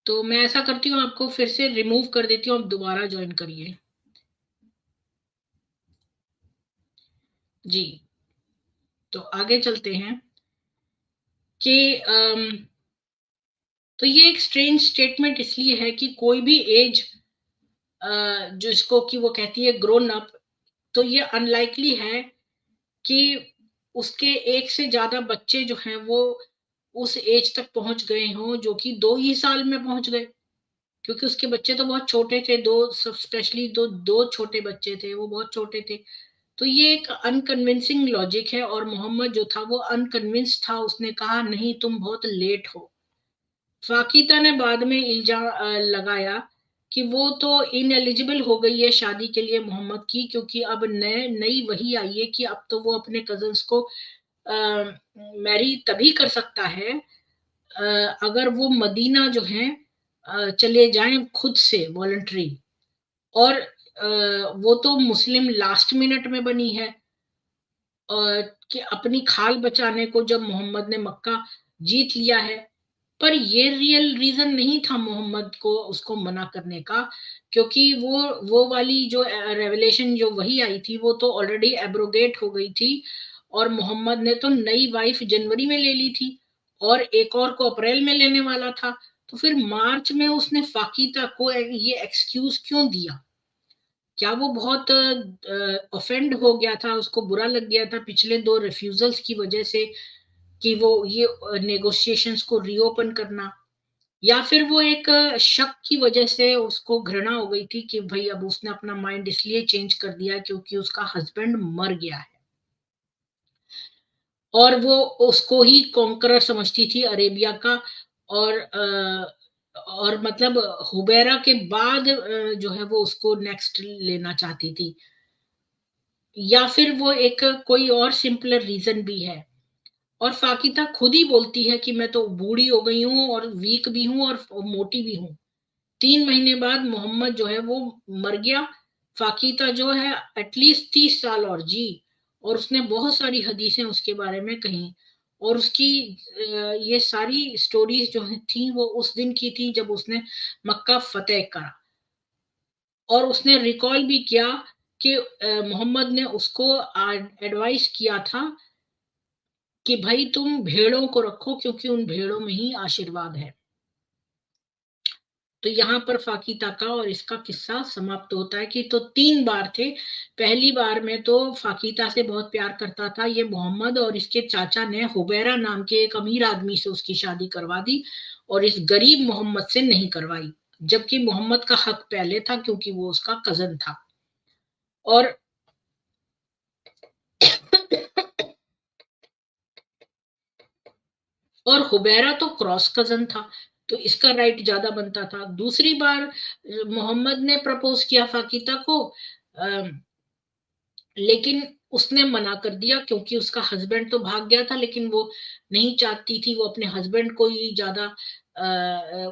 B: तो मैं ऐसा करती हूँ, आपको फिर से रिमूव कर देती हूँ, आप दोबारा ज्वाइन करिए। जी, तो आगे चलते हैं कि तो ये एक स्ट्रेंज स्टेटमेंट इसलिए है कि कोई भी एज जो इसको कि वो कहती है ग्रोन अप, तो ये अनलाइकली है कि उसके एक से ज्यादा बच्चे जो हैं वो उस एज तक पहुंच गए हों जो कि 2 ही साल में पहुंच गए, क्योंकि उसके बच्चे तो बहुत छोटे थे, दो, स्पेशली दो दो छोटे बच्चे थे, वो बहुत छोटे थे। तो ये एक अनकन्विंसिंग लॉजिक है, और मोहम्मद जो था वो अनकन्विंस था, उसने कहा नहीं तुम बहुत लेट हो। फाकिता ने बाद में इल्जाम लगाया कि वो तो इनएलिजिबल हो गई है शादी के लिए मोहम्मद की, क्योंकि अब नई वही आई है कि अब तो वो अपने कजन्स को मैरी तभी कर सकता है अगर वो मदीना जो है चले जाएं खुद से वॉलंटरी। और वो तो मुस्लिम लास्ट मिनट में बनी है कि अपनी खाल बचाने को जब मोहम्मद ने मक्का जीत लिया है। पर ये रियल रीजन नहीं था मोहम्मद को उसको मना करने का, क्योंकि वो वाली जो रेवलेशन जो वही आई थी वो तो ऑलरेडी एब्रोगेट हो गई थी, और मोहम्मद ने तो नई वाइफ जनवरी में ले ली थी और एक और को अप्रैल में लेने वाला था। तो फिर मार्च में उसने फाकीता को ये एक्सक्यूज क्यों दिया? क्या वो बहुत ऑफेंड हो गया था, उसको बुरा लग गया था पिछले 2 रिफ्यूजल्स की वजह से कि वो ये नेगोशिएशंस को रीओपन करना, या फिर वो एक शक की वजह से उसको घृणा हो गई थी कि भाई अब उसने अपना माइंड इसलिए चेंज कर दिया क्योंकि उसका हस्बैंड मर गया है और वो उसको ही कॉन्करर समझती थी अरेबिया का। और और मतलब हुबैरा के बाद जो है वो उसको नेक्स्ट लेना चाहती थी, या फिर वो एक कोई और सिंपलर रीजन भी है। और फाकिता खुद ही बोलती है कि मैं तो बूढ़ी हो गई हूँ और वीक भी हूँ और मोटी भी हूँ। 3 महीने बाद मोहम्मद जो है वो मर गया। फाकीता जो है एटलीस्ट 30 साल और जी, और उसने बहुत सारी हदीसें उसके बारे में कही। और उसकी ये सारी स्टोरीज जो थी वो उस दिन की थी जब उसने मक्का फतेह करा। और उसने रिकॉल भी किया कि मोहम्मद ने उसको एडवाइस किया था कि भाई तुम भेड़ों को रखो क्योंकि उन भेड़ों में ही आशीर्वाद है। तो यहाँ पर फाकीता का और इसका किस्सा समाप्त होता है कि तो 3 बार थे। पहली बार में तो फाकीता से बहुत प्यार करता था ये मोहम्मद, और इसके चाचा ने हुबैरा नाम के एक अमीर आदमी से उसकी शादी करवा दी और इस गरीब मोहम्मद से नहीं करवाई, जबकि मोहम्मद का हक पहले था क्योंकि वो उसका कजन था। और और हुबैरा तो क्रॉस कजन था, तो इसका राइट ज्यादा बनता था। दूसरी बार मोहम्मद ने प्रपोज किया फाकिता को, लेकिन उसने मना कर दिया क्योंकि उसका हस्बैंड तो भाग गया था, लेकिन वो नहीं चाहती थी, वो अपने हस्बैंड को ही ज्यादा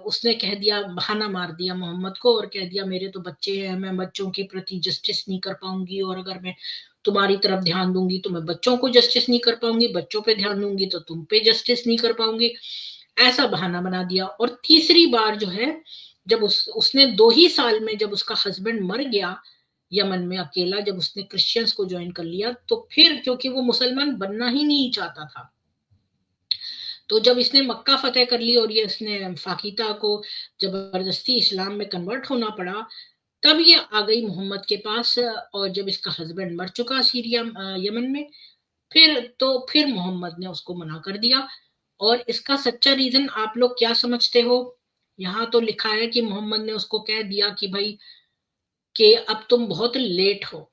B: उसने कह दिया, बहाना मार दिया मोहम्मद को और कह दिया मेरे तो बच्चे हैं, मैं बच्चों के प्रति जस्टिस नहीं कर पाऊंगी, और अगर मैं तुम्हारी तरफ ध्यान दूंगी तो मैं बच्चों को जस्टिस नहीं कर पाऊंगी, बच्चों पे ध्यान दूंगी तो तुम पे जस्टिस नहीं कर पाऊंगी। ऐसा बहाना बना दिया। और तीसरी बार जो है जब उसने 2 ही साल में जब उसका हस्बैंड मर गया यमन में अकेला, जब उसने क्रिश्चियंस को ज्वाइन कर लिया, तो फिर क्योंकि वो मुसलमान बनना ही नहीं चाहता था, तो जब इसने मक्का फतेह कर ली और ये इसने फाकिता को जबरदस्ती इस्लाम में कन्वर्ट होना पड़ा, तब ये आ गई मोहम्मद के पास। और जब इसका हस्बैंड मर चुका सीरिया यमन में, फिर मोहम्मद ने उसको मना कर दिया। और इसका सच्चा रीजन आप लोग क्या समझते हो? यहाँ तो लिखा है कि मोहम्मद ने उसको कह दिया कि भाई कि अब तुम बहुत लेट हो।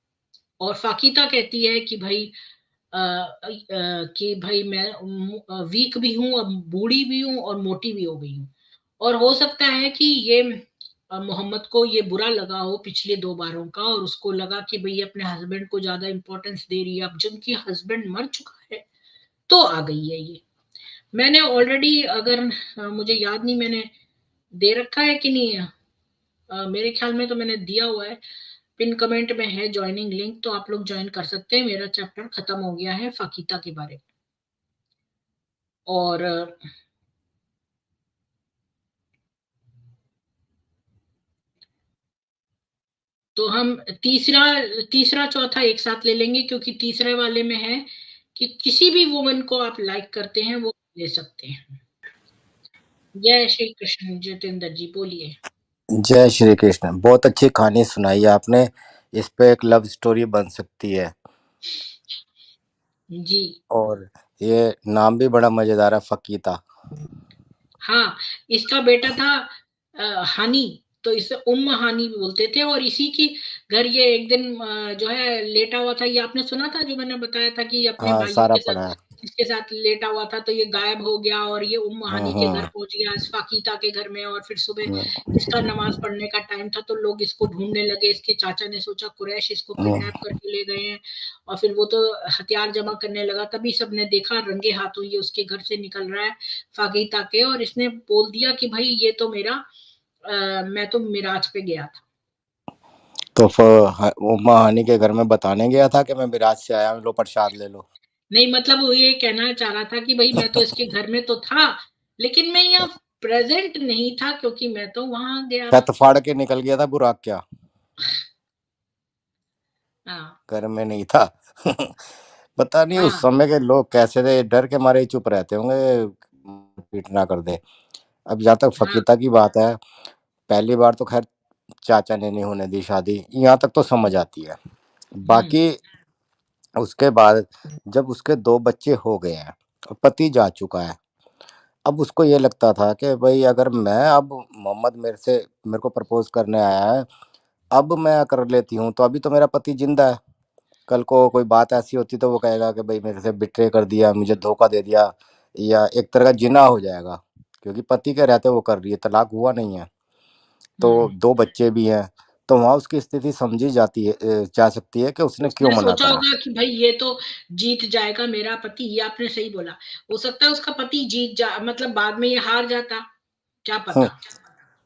B: और फाकिता कहती है कि भाई कि भाई मैं वीक भी हूँ, अब बूढ़ी भी हूँ और मोटी भी हो गई हूँ। और हो सकता है कि ये मोहम्मद को ये बुरा लगा हो पिछले 2 बारों का, और उसको लगा कि भाई अपने हस्बैंड को ज्यादा इंपॉर्टेंस दे रही है, अब जबकि हस्बैंड मर चुका है तो आ गई है ये। मैंने ऑलरेडी, अगर मुझे याद नहीं मैंने दे रखा है कि नहीं, मेरे ख्याल में तो मैंने दिया हुआ है, पिन कमेंट में है ज्वाइनिंग लिंक, तो आप लोग ज्वाइन कर सकते हैं। मेरा चैप्टर खत्म हो गया है फकीता के बारे में। और तो हम तीसरा तीसरा चौथा एक साथ ले लेंगे, क्योंकि तीसरे वाले में है कि किसी भी वुमन को आप लाइक करते हैं वो ले सकते हैं। जय श्री कृष्ण। जितेंद्र जी बोलिए।
C: जय श्री कृष्ण। बहुत अच्छी कहानी सुनाई आपने, इस पे एक लव स्टोरी बन सकती है।
B: जी
C: और ये नाम भी बड़ा मजेदार है, फकीता।
B: हाँ, इसका बेटा था हानी, तो इसे हानी भी बोलते थे। और इसी की घर ये एक दिन जो है लेटा हुआ था। ये आपने सुना था जो मैंने बताया था कि अपने
C: हाँ,
B: भाइयों
C: सारा
B: के
C: पढ़ा
B: साथ
C: है।
B: इसके साथ लेटा हुआ था, तो ये गायब हो गया और ये हानी के घर
C: हम्म।
B: पहुंच गया, फाकीता के घर में। और फिर सुबह
C: हम्म।
B: इसका नमाज पढ़ने का टाइम था, तो लोग इसको ढूंढने लगे। इसके चाचा ने सोचा कुरैश इसको
C: हम्म।
B: किडनैप करके ले गए हैं, और फिर वो तो हथियार जमा करने लगा। तभी सबने देखा रंगे हाथों ये उसके घर से निकल रहा है फागीता के, और इसने बोल दिया कि भाई ये तो मेरा मैं तो मिराज पे गया था।
C: तो वो महानी के घर में बताने गया था कि मैं मिराज से आया हूँ, लो प्रसाद ले लो।
B: नहीं, मतलब वो ये कहना चाह रहा था कि भाई मैं तो इसके घर में तो था, लेकिन मैं यहाँ प्रेजेंट नहीं था क्योंकि मैं तो वहां गया
C: छत
B: था।
C: फाड़ के निकल गया था बुराक क्या,
B: हाँ
C: घर में नहीं था। पता नहीं उस
B: हाँ
C: समय के लोग कैसे थे, डर के मारे ही चुप रहते होंगे, पीट ना कर दे। अब जहाँ तक
B: हाँ।
C: फकीता की बात है, पहली बार तो खैर चाचा ने नहीं होने दी शादी, यहाँ तक तो समझ आती है।
B: हम्म
C: बाकी उसके बाद जब उसके 2 बच्चे हो गए हैं और पति जा चुका है, अब उसको ये लगता था कि भाई अगर मैं अब मोहम्मद मेरे को प्रपोज करने आया है, अब मैं कर लेती हूँ तो अभी तो मेरा पति जिंदा है। कल को कोई बात ऐसी होती तो वो कहेगा कि भाई मेरे से बिट्रे कर दिया, मुझे धोखा दे दिया, या एक तरह का जिना हो जाएगा, क्योंकि पति के रहते वो कर रही है, तलाक हुआ नहीं है, तो
B: हम्म।
C: 2 बच्चे भी हैं। तो वहाँ उसकी स्थिति समझी जा सकती है कि उसने क्यों
B: उसने
C: मना
B: सोचा
C: करा।
B: होगा कि भाई ये तो जीत जाएगा मेरा पति। ये आपने सही बोला। हो सकता है उसका पति जीत जा, मतलब बाद में ये हार जाता, क्या
C: हम्म।
B: पता।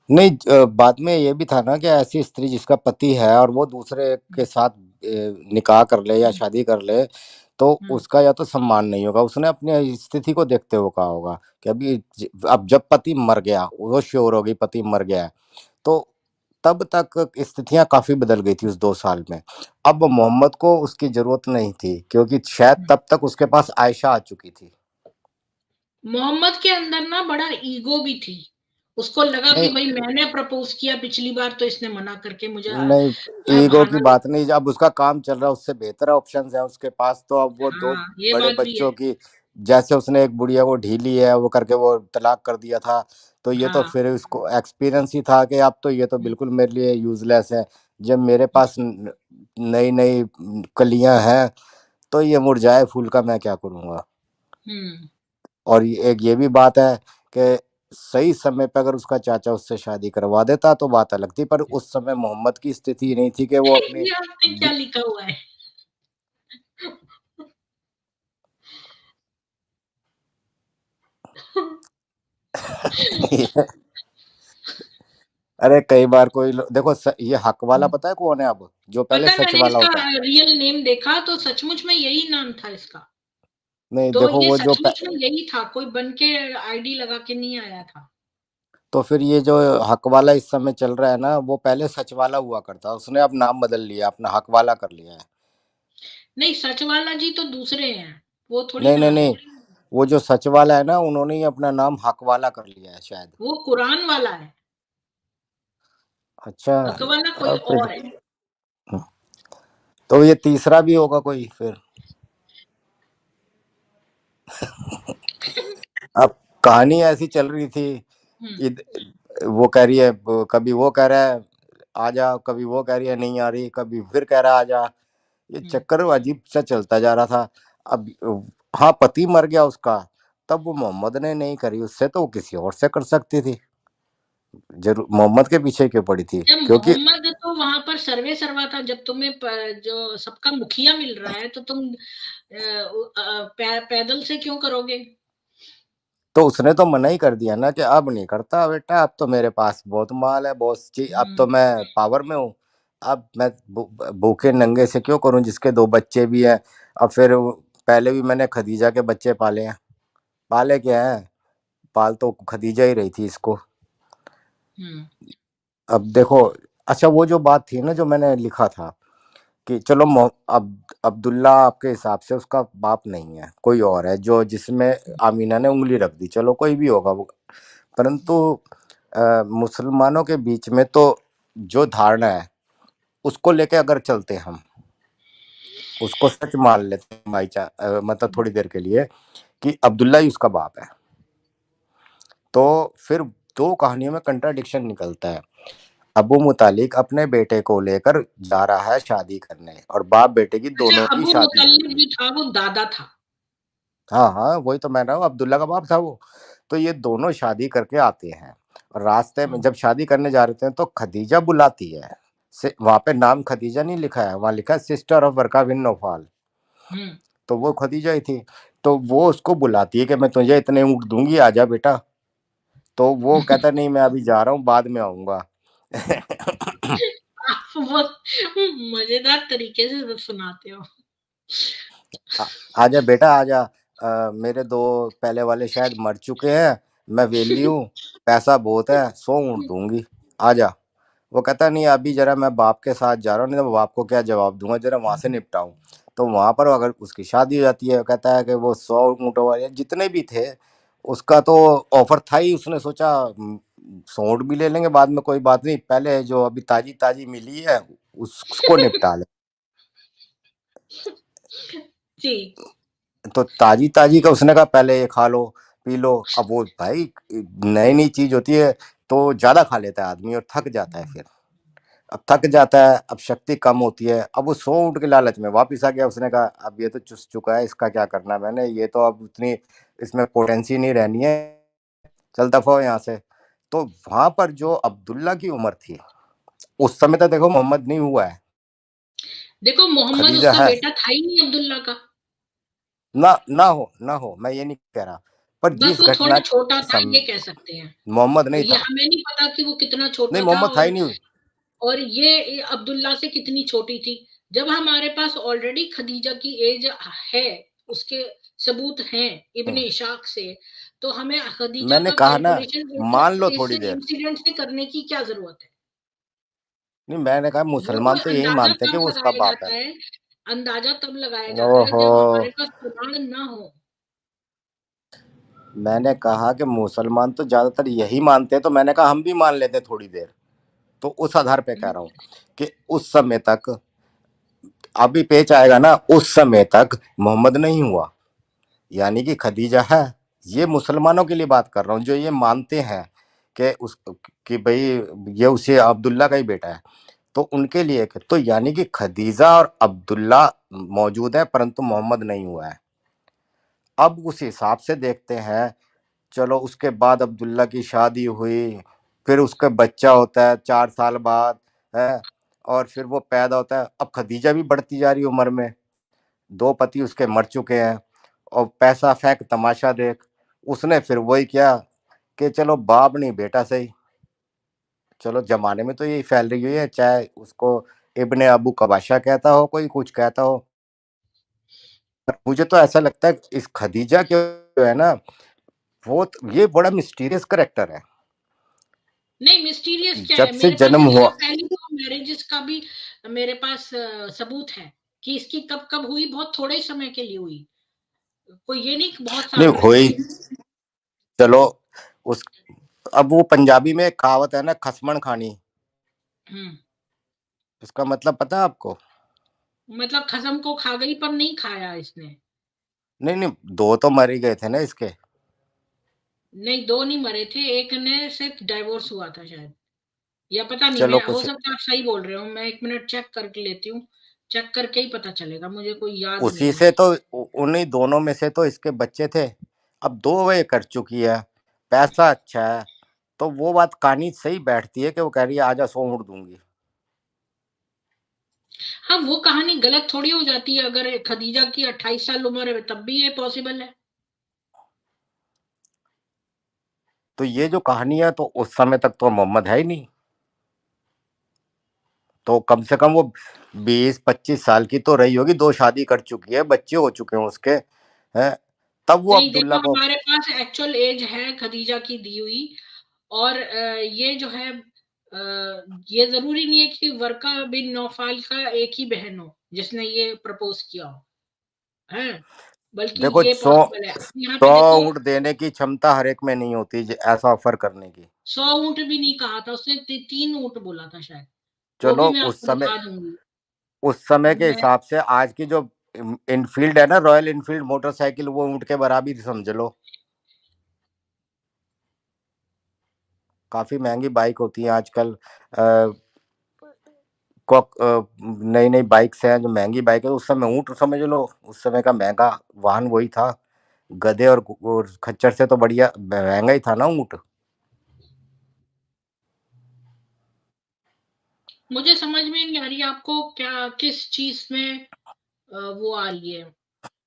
C: नहीं, बाद में ये भी था ना कि ऐसी स्त्री जिसका पति है और वो दूसरे के साथ निकाह कर ले या
B: हम्म
C: शादी कर ले, तो
B: हम्म
C: उसका या तो सम्मान नहीं होगा। उसने अपनी स्थिति को देखते हुए कहा होगा कि अब जब पति मर गया, वो श्योर हो गई पति मर गया है, तो तब तक स्थितियां काफी बदल गई थी उस 2 साल में। अब मोहम्मद को उसकी जरूरत नहीं थी, क्योंकि शायद
B: हम्म।
C: तब तक उसके पास आयशा आ चुकी थी।
B: मोहम्मद के अंदर ना बड़ा ईगो भी थी। उसको लगा कि
C: नहीं,
B: भाई मैंने प्रपोज किया पिछली बार, तो इसने मना करके मुझे
C: नहीं, ईगो की
B: बहाना
C: बात
B: लगा।
C: नहीं। अब उसका काम चल रहा है, उससे बेहतर ऑप्शंस है उसके पास, तो अब वो 2
B: हाँ ये
C: बड़े
B: बात भी है।
C: बच्चों की, जैसे उसने एक बुढ़िया को ढीली है वो करके वो तलाक कर दिया था, तो ये तो
B: हाँ।
C: फिर उसको एक्सपीरियंस ही था कि अब तो ये तो बिल्कुल मेरे लिए यूजलेस है। जब मेरे पास नई नई कलियां हैं, तो ये मुरझाए फूल का मैं क्या करूंगा।
B: हम्म।
C: और एक ये भी बात है कि सही समय पे अगर उसका चाचा उससे शादी करवा देता तो बात अलग थी, पर उस समय मोहम्मद की स्थिति नहीं थी कि वो अपनी
B: ये आपने क्या लिखा हुआ है?
C: अरे कई बार देखो ये हक वाला पता है कौन है अब, जो पहले
B: पता है,
C: सच
B: मैंने
C: वाला
B: इसका
C: होता।
B: रियल नेम देखा तो सचमुच में यही नाम था इसका।
C: नहीं,
B: तो
C: देखो
B: ये
C: वो
B: सचमुच में यही था, कोई बन के आईडी लगा के नहीं आया था।
C: तो फिर ये जो हक वाला इस समय चल रहा है ना, वो पहले सच वाला हुआ करता, उसने अब नाम बदल लिया, अपना हक वाला कर लिया है।
B: नहीं, सच वाला जी तो दूसरे हैं, वो थोड़ी
C: नहीं,
B: ना
C: नहीं,
B: है।
C: नहीं, वो जो सच वाला है ना, उन्होंने ही अपना नाम हक वाला कर लिया है शायद।
B: वो कुरान वाला है।
C: अच्छा।
B: हक वाला कोई
C: अब फिर
B: और है।
C: तो ये तीसरा भी होगा कोई फिर। अब कहानी ऐसी चल रही थी,
B: हम्म
C: वो कह रही है, कभी वो कह रहा है आ जा, कभी वो कह रही है नहीं आ रही, कभी फिर कह रहा है आ जा। ये
B: हम्म
C: चक्कर अजीब सा चलता जा रहा था। अब हाँ, पति मर गया उसका, तब वो मोहम्मद ने नहीं करी उससे, तो वो किसी और से कर सकती थी। जरूर मोहम्मद के पीछे क्यों पड़ी थी?
B: जब
C: क्योंकि
B: मोहम्मद तो वहां पर सर्वे सर्वा था, जब तुम्हें जो सबका मुखिया मिल रहा है तो तुम पैदल से क्यों करोगे?
C: तो उसने तो मना ही कर दिया ना कि अब नहीं करता बेटा, अब तो मेरे पास बहुत माल है, बहुत चीज, अब तो मैं पावर में हूँ, अब मैं भूखे नंगे से क्यों करूं, जिसके 2 बच्चे भी हैं। अब फिर पहले भी मैंने खदीजा के बच्चे पाले हैं, पाले क्या है, पाल तो खदीजा ही रही थी इसको। अब देखो, अच्छा वो जो बात थी ना जो मैंने लिखा था कि चलो अब अब्दुल्ला आपके हिसाब से उसका बाप नहीं है, कोई और है जो जिसमें आमीना ने उंगली रख दी, चलो कोई भी होगा वो, परंतु मुसलमानों के बीच में तो जो धारणा है उसको लेके अगर चलते हम, उसको सच मान लेते हैं मतलब थोड़ी देर के लिए कि अब्दुल्ला ही उसका बाप है, तो फिर 2 कहानियों में कंट्राडिक्शन निकलता है। अबू मुतालिक अपने बेटे को लेकर जा रहा है शादी करने, और बाप बेटे की
B: अच्छा,
C: दोनों की
B: अबू
C: शादी हो
B: मुतल्लिब
C: गई।
B: भी था, वो दादा था।
C: हाँ हाँ, वही तो मैं रहा हूँ, अब्दुल्ला का बाप था वो। तो ये दोनों शादी करके आते हैं, और रास्ते में जब शादी करने जा रहे थे तो खदीजा बुलाती है, से वहां पे नाम खदीजा नहीं लिखा है, वहां लिखा है सिस्टर ऑफ वर्का बिन नौफाल, तो वो खदीजा ही थी। तो वो उसको बुलाती है कि मैं तुझे इतने ऊँट दूंगी, आजा बेटा। तो वो कहता नहीं, मैं अभी जा रहा हूँ, बाद में आऊंगा।
B: आप बहुत मजेदार तरीके से सुनाते हो।
C: आजा बेटा आजा, मेरे 2 पहले वाले शायद मर चुके हैं, मैं वेली हूँ, पैसा बहुत है, 100 ऊँट दूंगी, आजा। वो कहता नहीं, अभी जरा मैं बाप के साथ जा रहा हूँ, नहीं तो बाप को क्या जवाब दूंगा, जरा वहां से निपटाऊं। तो वहां पर अगर उसकी शादी हो जाती है, कहता है कि वो 100 ऊँटों वाले जितने भी थे, उसका तो ऑफर था ही, उसने सोचा 100 ऊँट भी ले लेंगे बाद में, कोई बात नहीं, पहले जो अभी ताजी ताजी मिली है उसको निपटा ले।
B: जी।
C: तो ताजी ताजी का उसने कहा पहले ये खा लो, पी लो। अब वो भाई नई नई चीज होती है तो ज्यादा खा लेता है आदमी और थक जाता है फिर। अब थक जाता है, अब शक्ति कम होती है, अब वो 100 ऊँट के लालच में वापिस आ गया, उसने कहा अब ये तो चुस चुका है, इसका क्या करना मैंने, ये तो अब उतनी इसमें पोटेंसी नहीं रहनी है, चल दफा हो यहाँ से। तो वहां पर जो अब्दुल्ला की उम्र थी, उस समय तक देखो मोहम्मद नहीं हुआ है,
B: देखो, मोहम्मद
C: खदीजा
B: उसका
C: है।
B: बेटा था ही नहीं अब्दुल्ला का।
C: ना हो, मैं ये नहीं कह रहा, पर
B: बस
C: जिस
B: वो
C: घटना
B: थोड़ा छोटा था,
C: सम
B: ये कह सकते हैं।
C: मोहम्मद नहीं
B: ये
C: था।
B: हमें नहीं पता कि वो कितना
C: नहीं,
B: छोटा था,
C: मोहम्मद था ही नहीं।
B: और ये अब्दुल्ला से कितनी छोटी थी। जब हमारे पास ऑलरेडी खदीजा की एज है, उसके सबूत हैं इब्ने इशाक से, तो हमें खदीजा
C: मैंने
B: का
C: कहा ना,
B: कैलकुलेशन
C: मान लो
B: इस
C: थोड़ी देर।
B: इंसिडेंट से करने की क्या जरूरत है?
C: नहीं, मैंने कहा
B: वो
C: मुसलमान तो यही
B: अंदाजा
C: मानते हैं कि
B: तब
C: वो उसका
B: लगाया
C: बाप है।
B: जाता है, अंदाजा तब लगाया जाता है
C: ओहो,
B: जब हमारे पास प्रमाण ना हो।
C: मैंने कहा कि मुसलमान तो ज्यादातर यही मानते हैं, तो मैंने कहा हम भी मान लेते थोड़ी देर, तो उस आधार पे कह रहा हूँ कि उस समय तक, अभी पेच आएगा ना, उस समय तक मोहम्मद नहीं हुआ, यानी कि खदीजा है। ये मुसलमानों के लिए बात कर रहा हूँ जो ये मानते हैं कि उस कि भाई ये उसे अब्दुल्ला का ही बेटा है, तो उनके लिए तो यानी कि खदीजा और अब्दुल्ला मौजूद है परंतु मोहम्मद नहीं हुआ है। अब उस हिसाब से देखते हैं, चलो उसके बाद अब्दुल्ला की शादी हुई, फिर उसका बच्चा होता है 4 साल बाद है, और फिर वो पैदा होता है। अब खदीजा भी बढ़ती जा रही है उम्र में, 2 पति उसके मर चुके हैं, और पैसा फेंक तमाशा देख, उसने फिर वही किया कि चलो बाप नहीं बेटा सही। चलो जमाने में तो यही फैल रही हुई है, चाहे उसको इब्ने अबू कबाशा कहता हो, कोई कुछ कहता हो, पर मुझे तो ऐसा लगता है इस खदीजा के जो है ना, वो ये बड़ा मिस्टीरियस करेक्टर है।
B: नहीं, मिस्टीरियस क्या
C: जब
B: है,
C: से
B: मेरे पास
C: जन्म
B: इससे
C: हुआ,
B: पहले तो मैरिजेस का भी मेरे पास सबूत है कि इसकी कब कब हुई, बहुत थोड़े समय के लिए हुई, कोई ये नहीं कि बहुत
C: नहीं
B: साल पहले
C: हुई,
B: हुई।
C: चलो उस, अब वो पंजाबी में एक कहावत है ना, खसमन खानी,
B: हम्म।
C: इसका मतलब पता है आपको?
B: मतलब खसम को खा गई पर नहीं खाया इसने।
C: नहीं नहीं, 2 तो मर ही गए थे ना इसके।
B: नहीं, दो नहीं मरे थे, एक ने सिर्फ डाइवोर्स हुआ था शायद, या पता नहीं,
C: चलो
B: मैं हो
C: कुछ,
B: सकता है आप सही बोल रहे हो, मैं 1 मिनट चेक करके लेती हूँ। चेक करके ही पता चलेगा, मुझे कोई याद
C: उसी
B: नहीं है।
C: से तो उन्हीं दोनों में से तो इसके बच्चे थे। अब 2 वे कर चुकी है, पैसा अच्छा है, तो वो बात कहानी सही बैठती है कि वो कह रही है आजा 100 ऊँट दूँगी।
B: हाँ, वो कहानी गलत थोड़ी हो जाती है, अगर खदीजा की 28 साल उम्र है तब भी ये पॉसिबल है।
C: तो ये जो कहानी है तो उस समय तक तो मोहम्मद है ही नहीं। तो कम से कम वो 20-25 साल की तो रही होगी, 2 शादी कर चुकी है, बच्चे हो चुके हैं उसके, हैं? तब वो
B: नहीं, देखो
C: अब्दुल्ला को
B: हमारे पास एक्चुअल एज है खदीजा की दी हुई, और ये जो है ये ज़रूरी नहीं है कि वर्का बिन नौफल का एक ही बहन हो जिसने ये प्रपोज़ किया हो, हैं? बल्कि
C: देखो
B: ये
C: 100
B: पॉसिबल है। अब यहाँ पे
C: 100
B: देखो,
C: ऊँट देने की क्षमता हर एक में नहीं होती ऐसा ऑफर करने की।
B: 100 ऊँट भी नहीं कहा था उसने, 3 ऊँट बोला था शायद। वो
C: चलो
B: भी मैं आपको दिखा दूँगी।
C: उस समय के
B: मैं
C: हिसाब से आज की जो इनफील्ड है ना, रॉयल इनफील्ड मोटरसाइकिल, वो ऊँट के बराबर ही समझ लो। काफ़ी महँगी बाइक होती है आजकल। नई नई बाइक्स हैं जो महंगी बाइक है, उस समय ऊँट समझ लो, उस समय का महंगा वाहन वही था। गधे और खच्चर से तो बढ़िया महंगा ही था ना ऊँट।
B: मुझे समझ में नहीं आ रही आपको क्या किस चीज़ में वो आ रही है।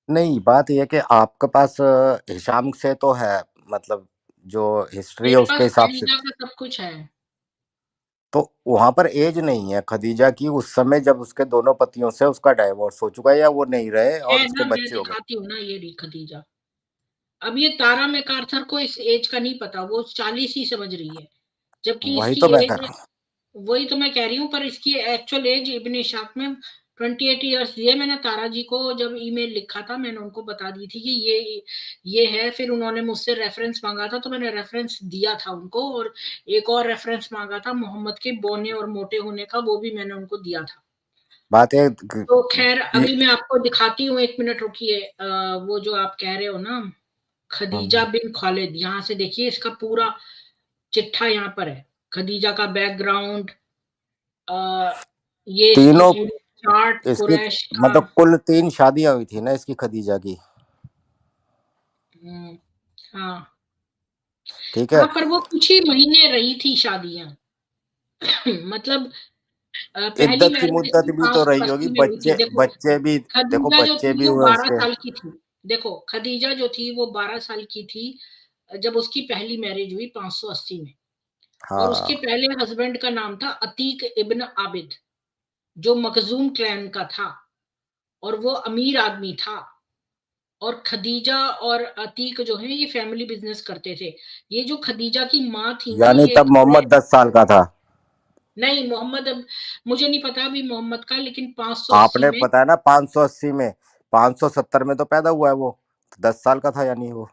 C: नहीं, बात ये है कि आपके पास हिशाम से तो है, मतलब जो हिस्ट्री है
B: मेरे
C: उसके
B: पास
C: हिसाब से।
B: खदीजा का सब कुछ है।
C: तो वहाँ पर एज नहीं है खदीजा की उस समय जब उसके दोनों पतियों से उसका डाइवोर्स हो चुका है या वो नहीं रहे और
B: है
C: उसके
B: ना, मैं
C: बच्चे हो गए।
B: दिखाती हूँ ना, ये रही खदीजा। अब ये तारा मैकार्थर को इस एज का नहीं पता, वो 40 ही समझ रही है, जबकि
C: वही
B: इसकी
C: तो मैं कर
B: एज,
C: रहा हूँ।
B: वही तो मैं कह रही हूँ, पर इसकी एक्चुअल एज इब्न इशाक में 28 ईयर्स दिए। मैंने तारा जी को जब ईमेल लिखा था, मैंने उनको बता दी थी कि ये है, फिर उन्होंने मुझसे रेफरेंस मांगा था तो मैंने रेफरेंस दिया था उनको, और एक और रेफरेंस मांगा था मोहम्मद के बौने और मोटे होने का, वो भी मैंने उनको दिया था।
C: बात है
B: तो खैर अभी मैं आपको दिखाती हूँ, 1 मिनट रुकिए। वो जो आप कह रहे हो ना, खदीजा बिन खालिद, यहाँ से देखिए इसका पूरा चिट्ठा यहाँ पर है। खदीजा का बैकग्राउंड, ये इसकी
C: तीनों
B: पूरी चार्ट
C: इसकी
B: कुरैश का।
C: मतलब कुल 3 शादियां हुई थी ना इसकी खदीजा की।
B: हम्म, हाँ
C: ठीक
B: हाँ,
C: है।
B: पर वो कुछ ही महीने रही थी शादियां। मतलब पहली
C: इद्दत की
B: मैरिज
C: मुद्दत
B: इसकी
C: भी तो रही होगी,
B: 580 में हुई थी। देखो
C: बच्चे भी। देखो
B: खदीजा जो
C: बच्चे भी
B: थी वो
C: हुए
B: 12
C: उसके।
B: साल की थी। देखो खदीजा जो थी वो 12 साल की थी जब उसकी पहली मैरिज हुई 580 में। और उसके
C: हाँ,
B: पहले हस्बैंड का नाम था अतीक इब्न आबिद, जो मखजूम क्लैन का था, और वो अमीर आदमी था। और खदीजा और अतीक जो है ये फैमिली बिजनेस करते थे। ये जो खदीजा की माँ थी ना,
C: यानी
B: ये
C: तब मोहम्मद 10 साल का था।
B: नहीं मोहम्मद, अब मुझे नहीं पता अभी मोहम्मद का, लेकिन 580
C: आपने
B: में।
C: बताया ना 580 में, 570 में तो पैदा हुआ है वो, 10 साल का था यानी वो।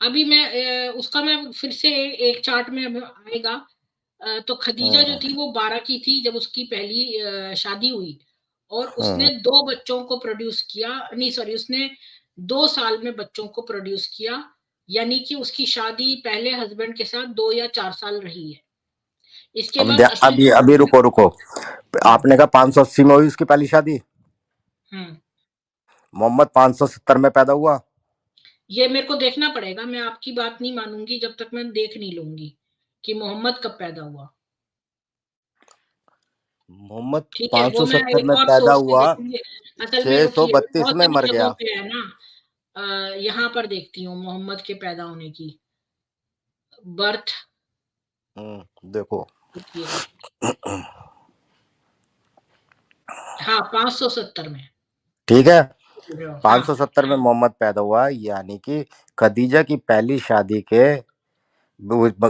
B: अभी मैं उसका मैं फिर से एक चार्ट में अब आएगा। तो खदीजा जो
C: हम्म
B: थी वो 12 की थी जब उसकी पहली शादी हुई, और उसने
C: हम्म
B: 2 बच्चों को प्रोड्यूस किया, नहीं सॉरी, उसने 2 साल में बच्चों को प्रोड्यूस किया। यानी कि उसकी शादी पहले हस्बैंड के साथ 2 या 4 साल रही है। इसके बाद
C: अभी
B: अतीक।
C: अभी रुको रुको।
B: हम्म
C: आपने कहा 580 में हुई उसकी पहली शादी,
B: हम्म,
C: मोहम्मद 570 में पैदा हुआ।
B: ये मेरे को देखना पड़ेगा, मैं आपकी बात नहीं मानूंगी जब तक मैं देख नहीं लूंगी कि मोहम्मद कब पैदा हुआ।
C: मोहम्मद
B: ठीक है, वो मैं
C: 570
B: एक
C: में
B: और
C: पैदा
B: सोर्स से
C: हुआ,
B: देखूंगी। असल में रुकिए, मैं
C: 632
B: बहुत
C: में
B: सारी
C: मर
B: जगहों
C: गया।
B: पे है ना, यहाँ पर देखती हूँ मोहम्मद के पैदा होने की बर्थ।
C: देखो।
B: रुकिएगा, हाँ 570 में।
C: ठीक है,
B: हाँ
C: 570 में मोहम्मद पैदा हुआ, यानी कि खदीजा की पहली शादी के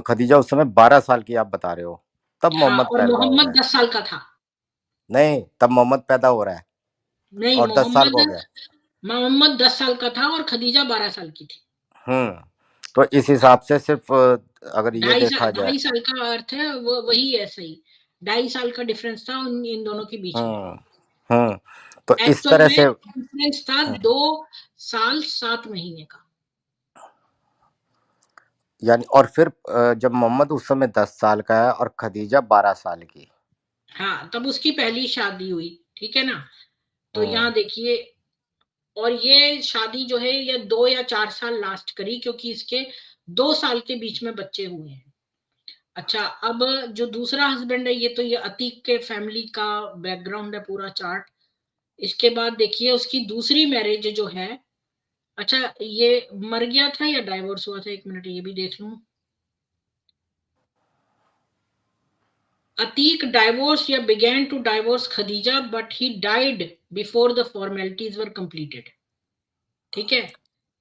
C: खदीजा उस समय 12 साल की आप बता रहे हो, तब
B: हाँ,
C: मोहम्मद
B: और
C: पैदा हो
B: मोहम्मद
C: गए।
B: 10 साल का था।
C: नहीं, तब मोहम्मद पैदा हो रहा है
B: नहीं,
C: और 10 साल का हो गया।
B: मोहम्मद 10 साल का था और खदीजा 12 साल की थी।
C: तो इस हिसाब से सिर्फ अगर ये देखा जाए।
B: 2.5 साल का अर्थ है, वो वही है सही। 2.5 साल का डिफरेंस था इन दोनों के बीच में।
C: हम्म हम्म तो इस
B: एक्चुअल
C: तरह
B: में
C: से
B: डिफरेंस था 2 साल 7 महीने का।
C: यानी और फिर जब मोहम्मद उस समय 10 साल का है और खदीजा 12 साल की,
B: हाँ, तब उसकी पहली शादी हुई, ठीक है ना। तो
C: हम्म
B: यहाँ देखिए, और ये शादी जो है ये 2 या 4 साल लास्ट करी, क्योंकि इसके 2 साल के बीच में बच्चे हुए हैं। अच्छा, अब जो दूसरा हस्बैंड है, ये तो ये अतीक के फैमिली का बैकग्राउंड है, पूरा चार्ट। इसके बाद देखिए उसकी दूसरी मैरिज जो है, अच्छा ये मर गया था या डाइवोर्स हुआ था, 1 मिनट ये भी देख लूं। अतीक डाइवोर्स या began to divorce Khadija, but he died before the formalities were completed। ठीक है,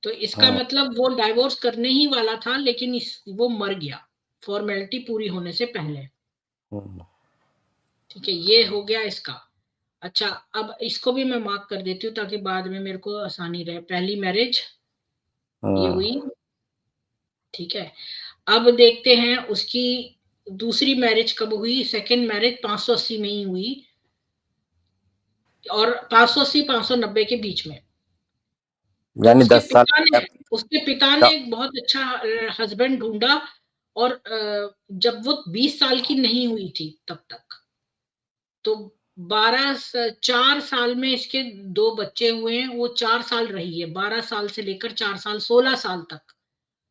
B: तो इसका
C: हम्म
B: मतलब वो डाइवोर्स करने ही वाला था, लेकिन वो मर गया फॉर्मेलिटी पूरी होने से पहले।
C: हम्म
B: ठीक है, ये हो गया इसका। अच्छा, अब इसको भी मैं मार्क कर देती हूँ ताकि बाद में मेरे को आसानी रहे। पहली मैरिज ये
C: हम्म।
B: हुई, ठीक है। अब देखते हैं उसकी दूसरी मैरिज कब हुई। सेकंड मैरिज 580 में ही हुई, और 580 590 के बीच में। तो
C: यानी 10 साल
B: उसके पिता ने
C: का।
B: एक बहुत अच्छा हस्बैंड ढूंढा, और जब वो 20 साल की नहीं हुई थी तब तक, तो 4 साल में इसके 2 बच्चे हुए हैं। वो 4 साल रही है, 12 साल से लेकर 4 साल 16 साल तक।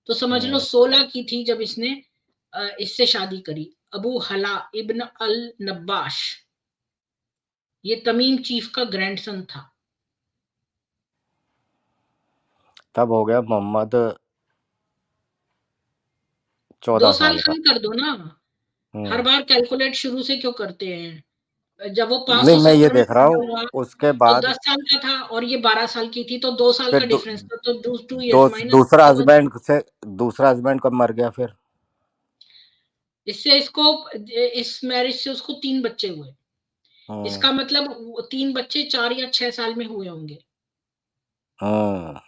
B: तो समझ लो
C: हम्म
B: 16 की थी जब इसने इससे शादी करी। अबू हला इब्न अल नब्बाश, ये तमीम चीफ का ग्रैंडसन था।
C: तब हो गया मोहम्मद
B: 2
C: 14
B: साल
C: साल का।
B: कम कर दो ना, हर
C: हम्म।
B: बार कैलकुलेट शुरू से क्यों करते हैं। जब वो
C: नहीं, मैं ये
B: 570 में
C: देख रहा
B: पैदा
C: हूँ
B: हुआ
C: उसके
B: तो
C: बाद
B: 10 साल का था, और ये 12 साल की थी, तो 2 साल
C: फिर
B: का डिफरेंस था, तो 2 ईयर्स
C: दो,
B: माइनस
C: दूसरा हस्बैंड कब मर गया फिर?
B: इससे इसको, इस मैरिज से उसको 3 बच्चे हुए।
C: हम्म
B: इसका मतलब 3 बच्चे 4 या 6 साल में हुए होंगे।
C: हम्म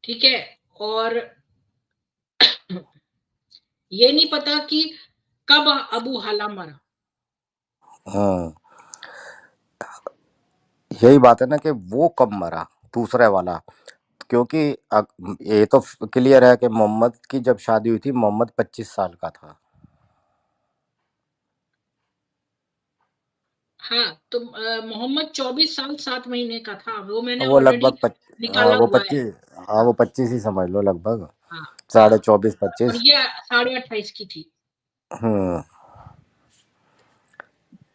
B: ठीक है, और ये नहीं पता कि कब अबू हला मरा।
C: हम्म। यही बात है ना कि वो कब मरा, दूसरे वाला। क्योंकि ये तो क्लियर है कि मोहम्मद की जब शादी हुई थी मोहम्मद 25 साल का था।
B: हाँ, तो मोहम्मद 24 साल 7 महीने का था, वो मैंने
C: वो
B: ऑलरेडी
C: लगभग
B: निकाला
C: वो
B: हुआ है।
C: 25, हाँ
B: हाँ
C: वो 25 ही समझ लो लगभग।
B: हाँ हाँ।
C: 24.5
B: और
C: 25।
B: ये 28.5 की थी।
C: हम्म।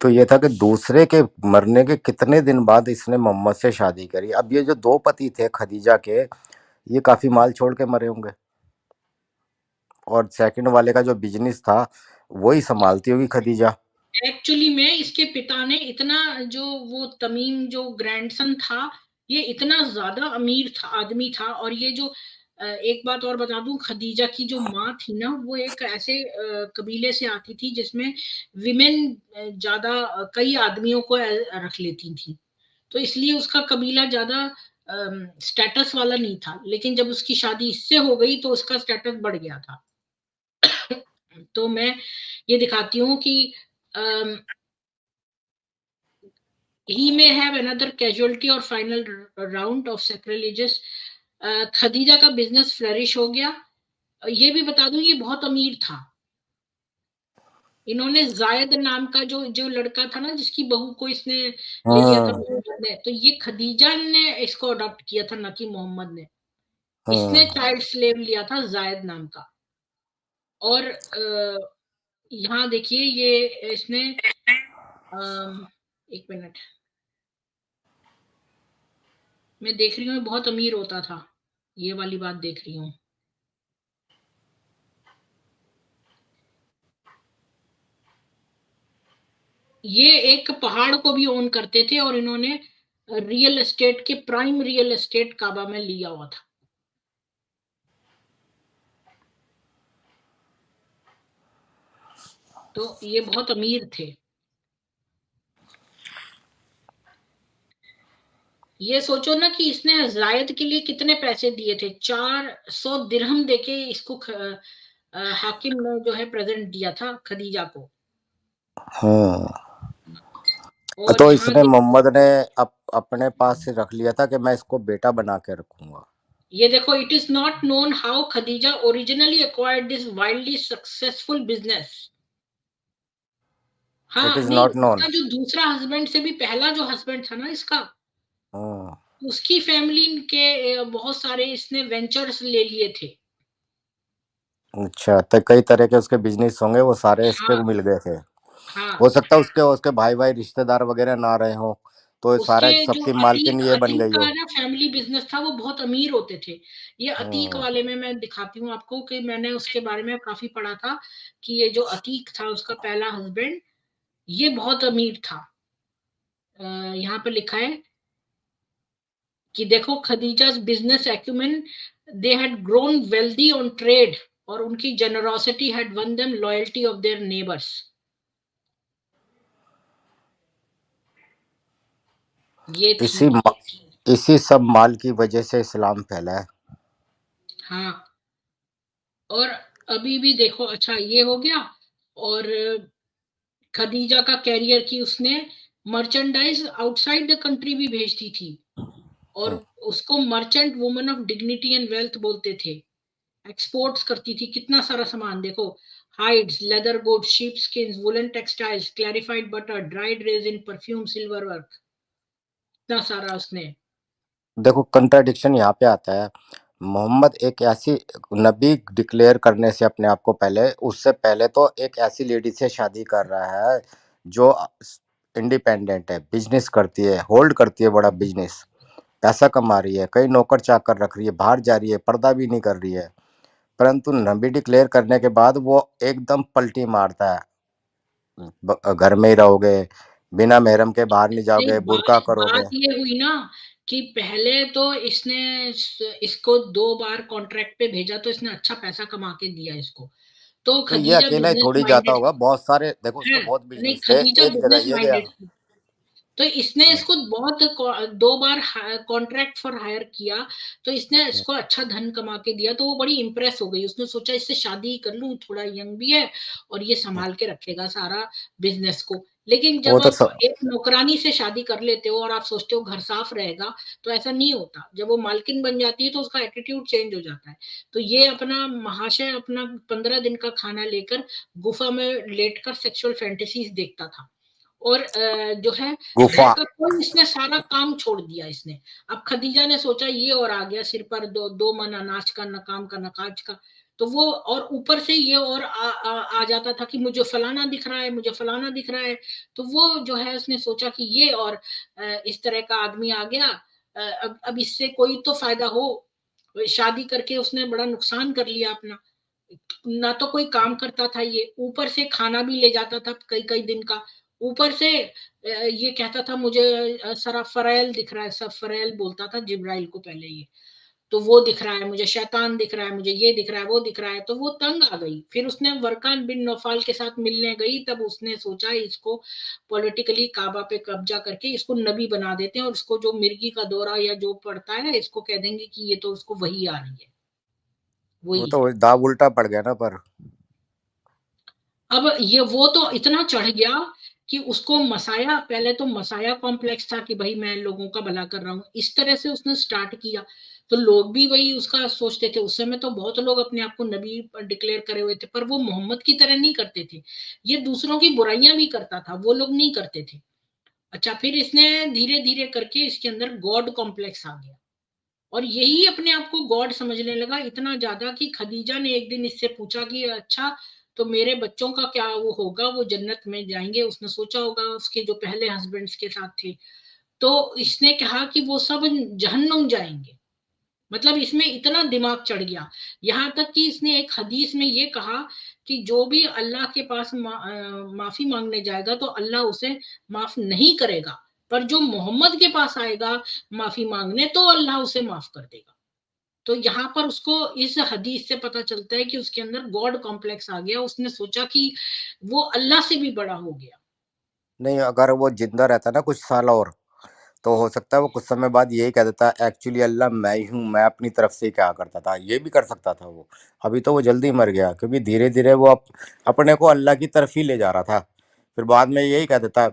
C: तो ये था कि दूसरे के मरने के कितने दिन बाद इसने मोहम्मद से शादी करी। अब ये जो 2 पति थे खदीजा के, ये काफी माल छोड़ के मरे होंगे, और सेकंड वाले का जो बिजनेस था वही संभालती होगी खदीजा।
B: एक्चुअली में इसके पिता ने इतना, जो वो तमीम जो ग्रैंडसन था, ये इतना ज्यादा अमीर था, आदमी था। और ये जो एक बात और बता दूं, खदीजा की जो माँ थी ना, वो एक ऐसे कबीले से आती थी जिसमें विमेन ज्यादा कई आदमियों को रख लेती थी। तो इसलिए उसका कबीला ज्यादा स्टेटस वाला नहीं था, लेकिन जब उसकी शादी इससे हो गई तो उसका स्टेटस बढ़ गया था। तो मैं ये दिखाती हूँ कि he may have another casualty और final round of sacrilegious। Khadija का बिजनेस फ्लरिश हो गया। ये भी बता दूं, ये बहुत अमीर था। इन्होंने जायद नाम का जो जो लड़का था ना, जिसकी बहू को इसने ले लिया था
C: हम्म
B: मोहम्मद ने, तो ये खदीजा ने इसको अडॉप्ट किया था, ना कि मोहम्मद ने। इसने
C: हम्म
B: चाइल्ड स्लेव लिया था जायद नाम का। और यहाँ देखिए ये इसने, 1 मिनट, मैं देख रही हूँ बहुत अमीर होता था, ये वाली बात देख रही हूँ। ये एक पहाड़ को भी ओन करते थे, और इन्होंने रियल एस्टेट के प्राइम रियल एस्टेट काबा में लिया हुआ था। तो ये बहुत अमीर थे। ये सोचो ना कि इसने जायद के लिए कितने पैसे दिए थे, 400 दिरहम देके इसको हाकिम ने जो है प्रेजेंट दिया था खदीजा को।
C: हम्म।
B: और
C: तो
B: यहाँ
C: इसने मोहम्मद ने अपने पास से रख लिया था कि मैं इसको बेटा बना के रखूंगा।
B: ये देखो, it is not known how Khadija originally acquired this wildly successful business.
C: It
B: हाँ,
C: इज
B: नहीं,
C: नॉट नोन।
B: उसका जो दूसरा हस्बैंड से भी पहला जो हस्बैंड था ना इसका, उसकी फैमिली के बहुत सारे इसने वेंचर्स ले लिए थे।
C: अच्छा, तो कई तरह के उसके बिजनेस होंगे, वो सारे इसके
B: हाँ,
C: को मिल गए थे।
B: हाँ।
C: हो सकता है उसके उसके भाई भाई रिश्तेदार वगैरह ना रहे हो, तो ये
B: उसके
C: सारा
B: जो
C: सबकी मालकिन
B: अतीक
C: ये बन
B: अतीक
C: गई
B: का
C: हो।
B: ना फैमिली बिज़नेस था, वो बहुत अमीर होते थे। ये अतीक
C: हम्म।
B: वाले में मैं दिखाती हूँ आपको कि मैंने उसके बारे में काफ़ी पढ़ा था कि ये जो अतीक था उसका पहला हस्बैंड, ये बहुत अमीर था। यहाँ पे लिखा है कि देखो Khadija's business acumen, they had grown wealthy on trade और उनकी generosity had won them loyalty of their neighbours. ये थी
C: इसी
B: ये थी
C: इसी सब माल की वजह से इस्लाम फैला है।
B: हाँ। और अभी भी देखो, अच्छा ये हो गया। और खदीजा का कैरियर की उसने मर्चेंडाइज आउटसाइड द कंट्री भी भेजती थी, और
C: हम्म।
B: उसको merchant woman of dignity and wealth बोलते थे। एक्सपोर्ट्स करती थी कितना सारा सामान, देखो, hides, leather goods, sheep skins, woollen textiles, clarified butter, dried resin, perfume, silver work, इतना सारा उसने।
C: देखो कंट्राडिक्शन यहाँ पे आता है। मोहम्मद एक ऐसी नबी डिक्लेयर करने से अपने आप को पहले, उससे पहले तो एक ऐसी लेडी से शादी कर रहा है जो इंडिपेंडेंट है, बिजनेस करती है, होल्ड करती है बड़ा बिजनेस, पैसा कमा रही है, कई नौकर चाकर रख रही है, बाहर जा रही है, पर्दा भी नहीं कर रही है। परंतु नबी डिक्लेयर करने के बाद वो एकदम पलटी मारता है। घर में ही रहोगे, बिना महरम के बाहर नहीं
B: नहीं,
C: जाओगे, बुर्का
B: बात
C: करोगे।
B: बात ये हुई ना कि पहले तो इसने इसको 2 बार कॉन्ट्रैक्ट पे भेजा, तो इसने अच्छा पैसा कमा के दिया इसको। तो
C: तो ये
B: खदीजा
C: अकेला ही
B: बिजनेस
C: थोड़ी जाता
B: माइंडेड
C: होगा, बहुत सारे, देखो उसके
B: है।
C: बहुत
B: नहीं,
C: बिजनेस थे,
B: खदीजा
C: एक जगह
B: बिजनेस
C: ये गया।
B: माइंडेड थी। तो इसने इसको बहुत 2 बार कॉन्ट्रैक्ट फॉर हायर किया, तो इसने इसको अच्छा धन कमा के दिया, तो वो बड़ी इंप्रेस हो गई। उसने सोचा इससे शादी ही कर लूं, थोड़ा यंग भी है और ये संभाल के रखेगा सारा बिजनेस को। लेकिन
C: वो
B: जब
C: तो
B: आप एक नौकरानी से शादी कर लेते हो और आप सोचते हो घर साफ रहेगा, तो ऐसा नहीं होता। जब वो मालकिन बन जाती है तो उसका एटीट्यूड चेंज हो जाता है। तो ये अपना महाशय अपना 15 दिन का खाना लेकर गुफा में लेटकर सेक्सुअल फैंटेसीज देखता था। और जो है
C: गुफा।
B: घर का कोई इसने सारा काम छोड़ दिया इसने। अब खदीजा ने सोचा ये और आ गया सिर पर दो दो मन अनाज का, न काम का न काज का। तो वो और ऊपर से ये और आ जाता था कि मुझे फलाना दिख रहा है, मुझे फलाना दिख रहा है। तो वो जो है उसने सोचा कि ये और इस तरह का आदमी आ गया, अब इससे कोई तो फायदा हो। शादी करके उसने बड़ा नुकसान कर लिया अपना। ना तो कोई काम करता था, ये ऊपर से खाना भी ले जाता था कई कई दिन का। ऊपर से ये कहता था मुझे सराफरेल दिख रहा है, सफरेल बोलता था जिब्राइल को पहले ये। तो वो दिख रहा है मुझे, शैतान दिख रहा है मुझे, ये दिख रहा है वो दिख रहा है। तो वो तंग आ गई। फिर उसने वर्कान बिन नौफाल के साथ मिलने गई, तब उसने सोचा इसको पॉलिटिकली काबा पे कब्जा करके इसको नबी बना देते हैं, और इसको जो मिर्गी का दौरा या जो पड़ता है इसको कह देंगे कि ये तो उसको वही आ रही है।
C: वो
B: वही
C: तो
B: है।
C: दाव उल्टा पड़ गया ना पर।
B: अब ये वो तो इतना चढ़ गया कि उसको मसाया, पहले तो मसाया कॉम्प्लेक्स था कि भाई मैं लोगों का भला कर रहा हूं, इस तरह से उसने स्टार्ट किया। तो लोग भी वही उसका सोचते थे। उस समय तो बहुत लोग अपने आप को नबी डिक्लेयर करे हुए थे, पर वो मोहम्मद की तरह नहीं करते थे। ये दूसरों की बुराइयां भी करता था, वो लोग नहीं करते थे। अच्छा, फिर इसने धीरे धीरे करके इसके अंदर गॉड कॉम्प्लेक्स आ गया, और यही अपने आप को गॉड समझने लगा, इतना ज्यादा कि खदीजा ने एक दिन इससे पूछा कि अच्छा, तो मेरे बच्चों का क्या वो होगा, वो जन्नत में जाएंगे? उसने सोचा होगा उसके जो पहले हस्बैंड्स के साथ थे। तो इसने कहा कि वो सब जहन्नुम जाएंगे। मतलब इसमें इतना दिमाग चढ़ गया, यहाँ तक कि इसने एक हदीस में ये कहा कि जो भी अल्लाह के पास माफी मांगने जाएगा तो अल्लाह उसे माफ नहीं करेगा, पर जो मोहम्मद के पास आएगा माफी मांगने, तो अल्लाह उसे माफ कर देगा। तो यहाँ पर उसको इस हदीस से पता चलता है कि उसके अंदर गॉड कॉम्प्लेक्स आ गया। उसने सोचा कि वो अल्लाह से भी बड़ा हो गया।
C: नहीं, अगर वो जिंदा रहता ना कुछ साल और, तो हो सकता है वो कुछ समय बाद यही कह देता एक्चुअली अल्लाह मैं ही हूँ, मैं अपनी तरफ से क्या करता था, ये भी कर सकता था वो। अभी तो वो जल्दी मर गया, क्योंकि धीरे धीरे वो अपने को अल्लाह की तरफ ही ले जा रहा था। फिर बाद में यही कह देता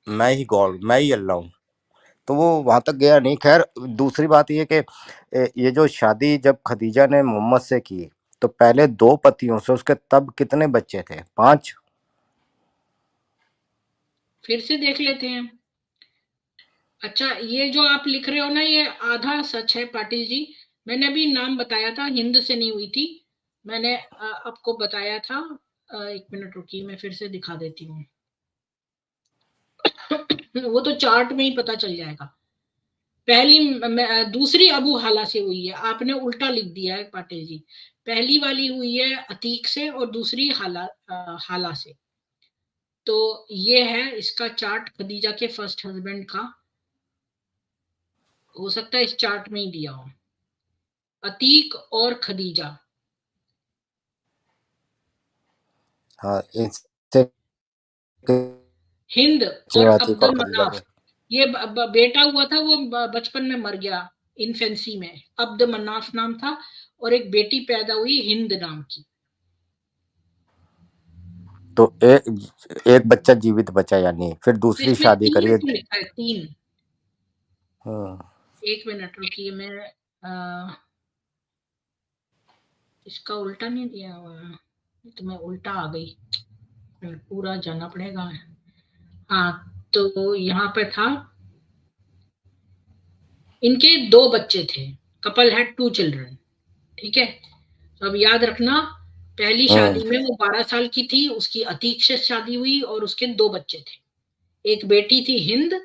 C: मैं ही गॉड, मैं ही अल्लाह हूँ। तो वो वहां तक गया नहीं। खैर, दूसरी बात ये कि ये जो शादी जब खदीजा ने मोहम्मद से की, तो पहले 2 पतियों से उसके तब कितने बच्चे थे? 5।
B: फिर से देख लेते हैं। अच्छा, ये जो आप लिख रहे हो ना, ये आधा सच है पाटिल जी। मैंने अभी नाम बताया था, हिंद से नहीं हुई थी। मैंने आपको बताया था। एक मिनट रुकिए, मैं फिर से दिखा देती हूँ। वो तो चार्ट में ही पता चल जाएगा। दूसरी अबू हाला से हुई है, आपने उल्टा लिख दिया है पाटिल जी। पहली वाली हुई है अतीक से और दूसरी हाला से। तो ये है इसका चार्ट खदीजा के फर्स्ट हस्बैंड का। हो सकता है इस चार्ट में ही दिया हो, अतीक और खदीजा।
C: हाँ, इससे
B: हिंद और
C: अतीक
B: अब्द
C: और खदीजा
B: मनाफ।
C: के।
B: ये बेटा हुआ था, वो बचपन में मर गया इन्फेंसी में। अब्द मनाफ नाम था, और एक बेटी पैदा हुई हिंद नाम की।
C: तो एक बच्चा जीवित बचा, यानी फिर
B: तो
C: दूसरी
B: इसमें
C: शादी
B: तीन
C: करिए।
B: क्यों लिखा है, तीन?
C: हाँ,
B: एक मिनट रुकिए, मैं इसका उल्टा नहीं दिया हुआ है। तो मैं उल्टा आ गई, पूरा जाना पड़ेगा। हाँ, तो यहाँ पे था, इनके दो बच्चे थे। Couple had 2 children. ठीक है, तो अब याद रखना, पहली शादी में वो 12 साल की थी, उसकी अतीक से शादी हुई और उसके 2 बच्चे थे। एक बेटी थी हिंद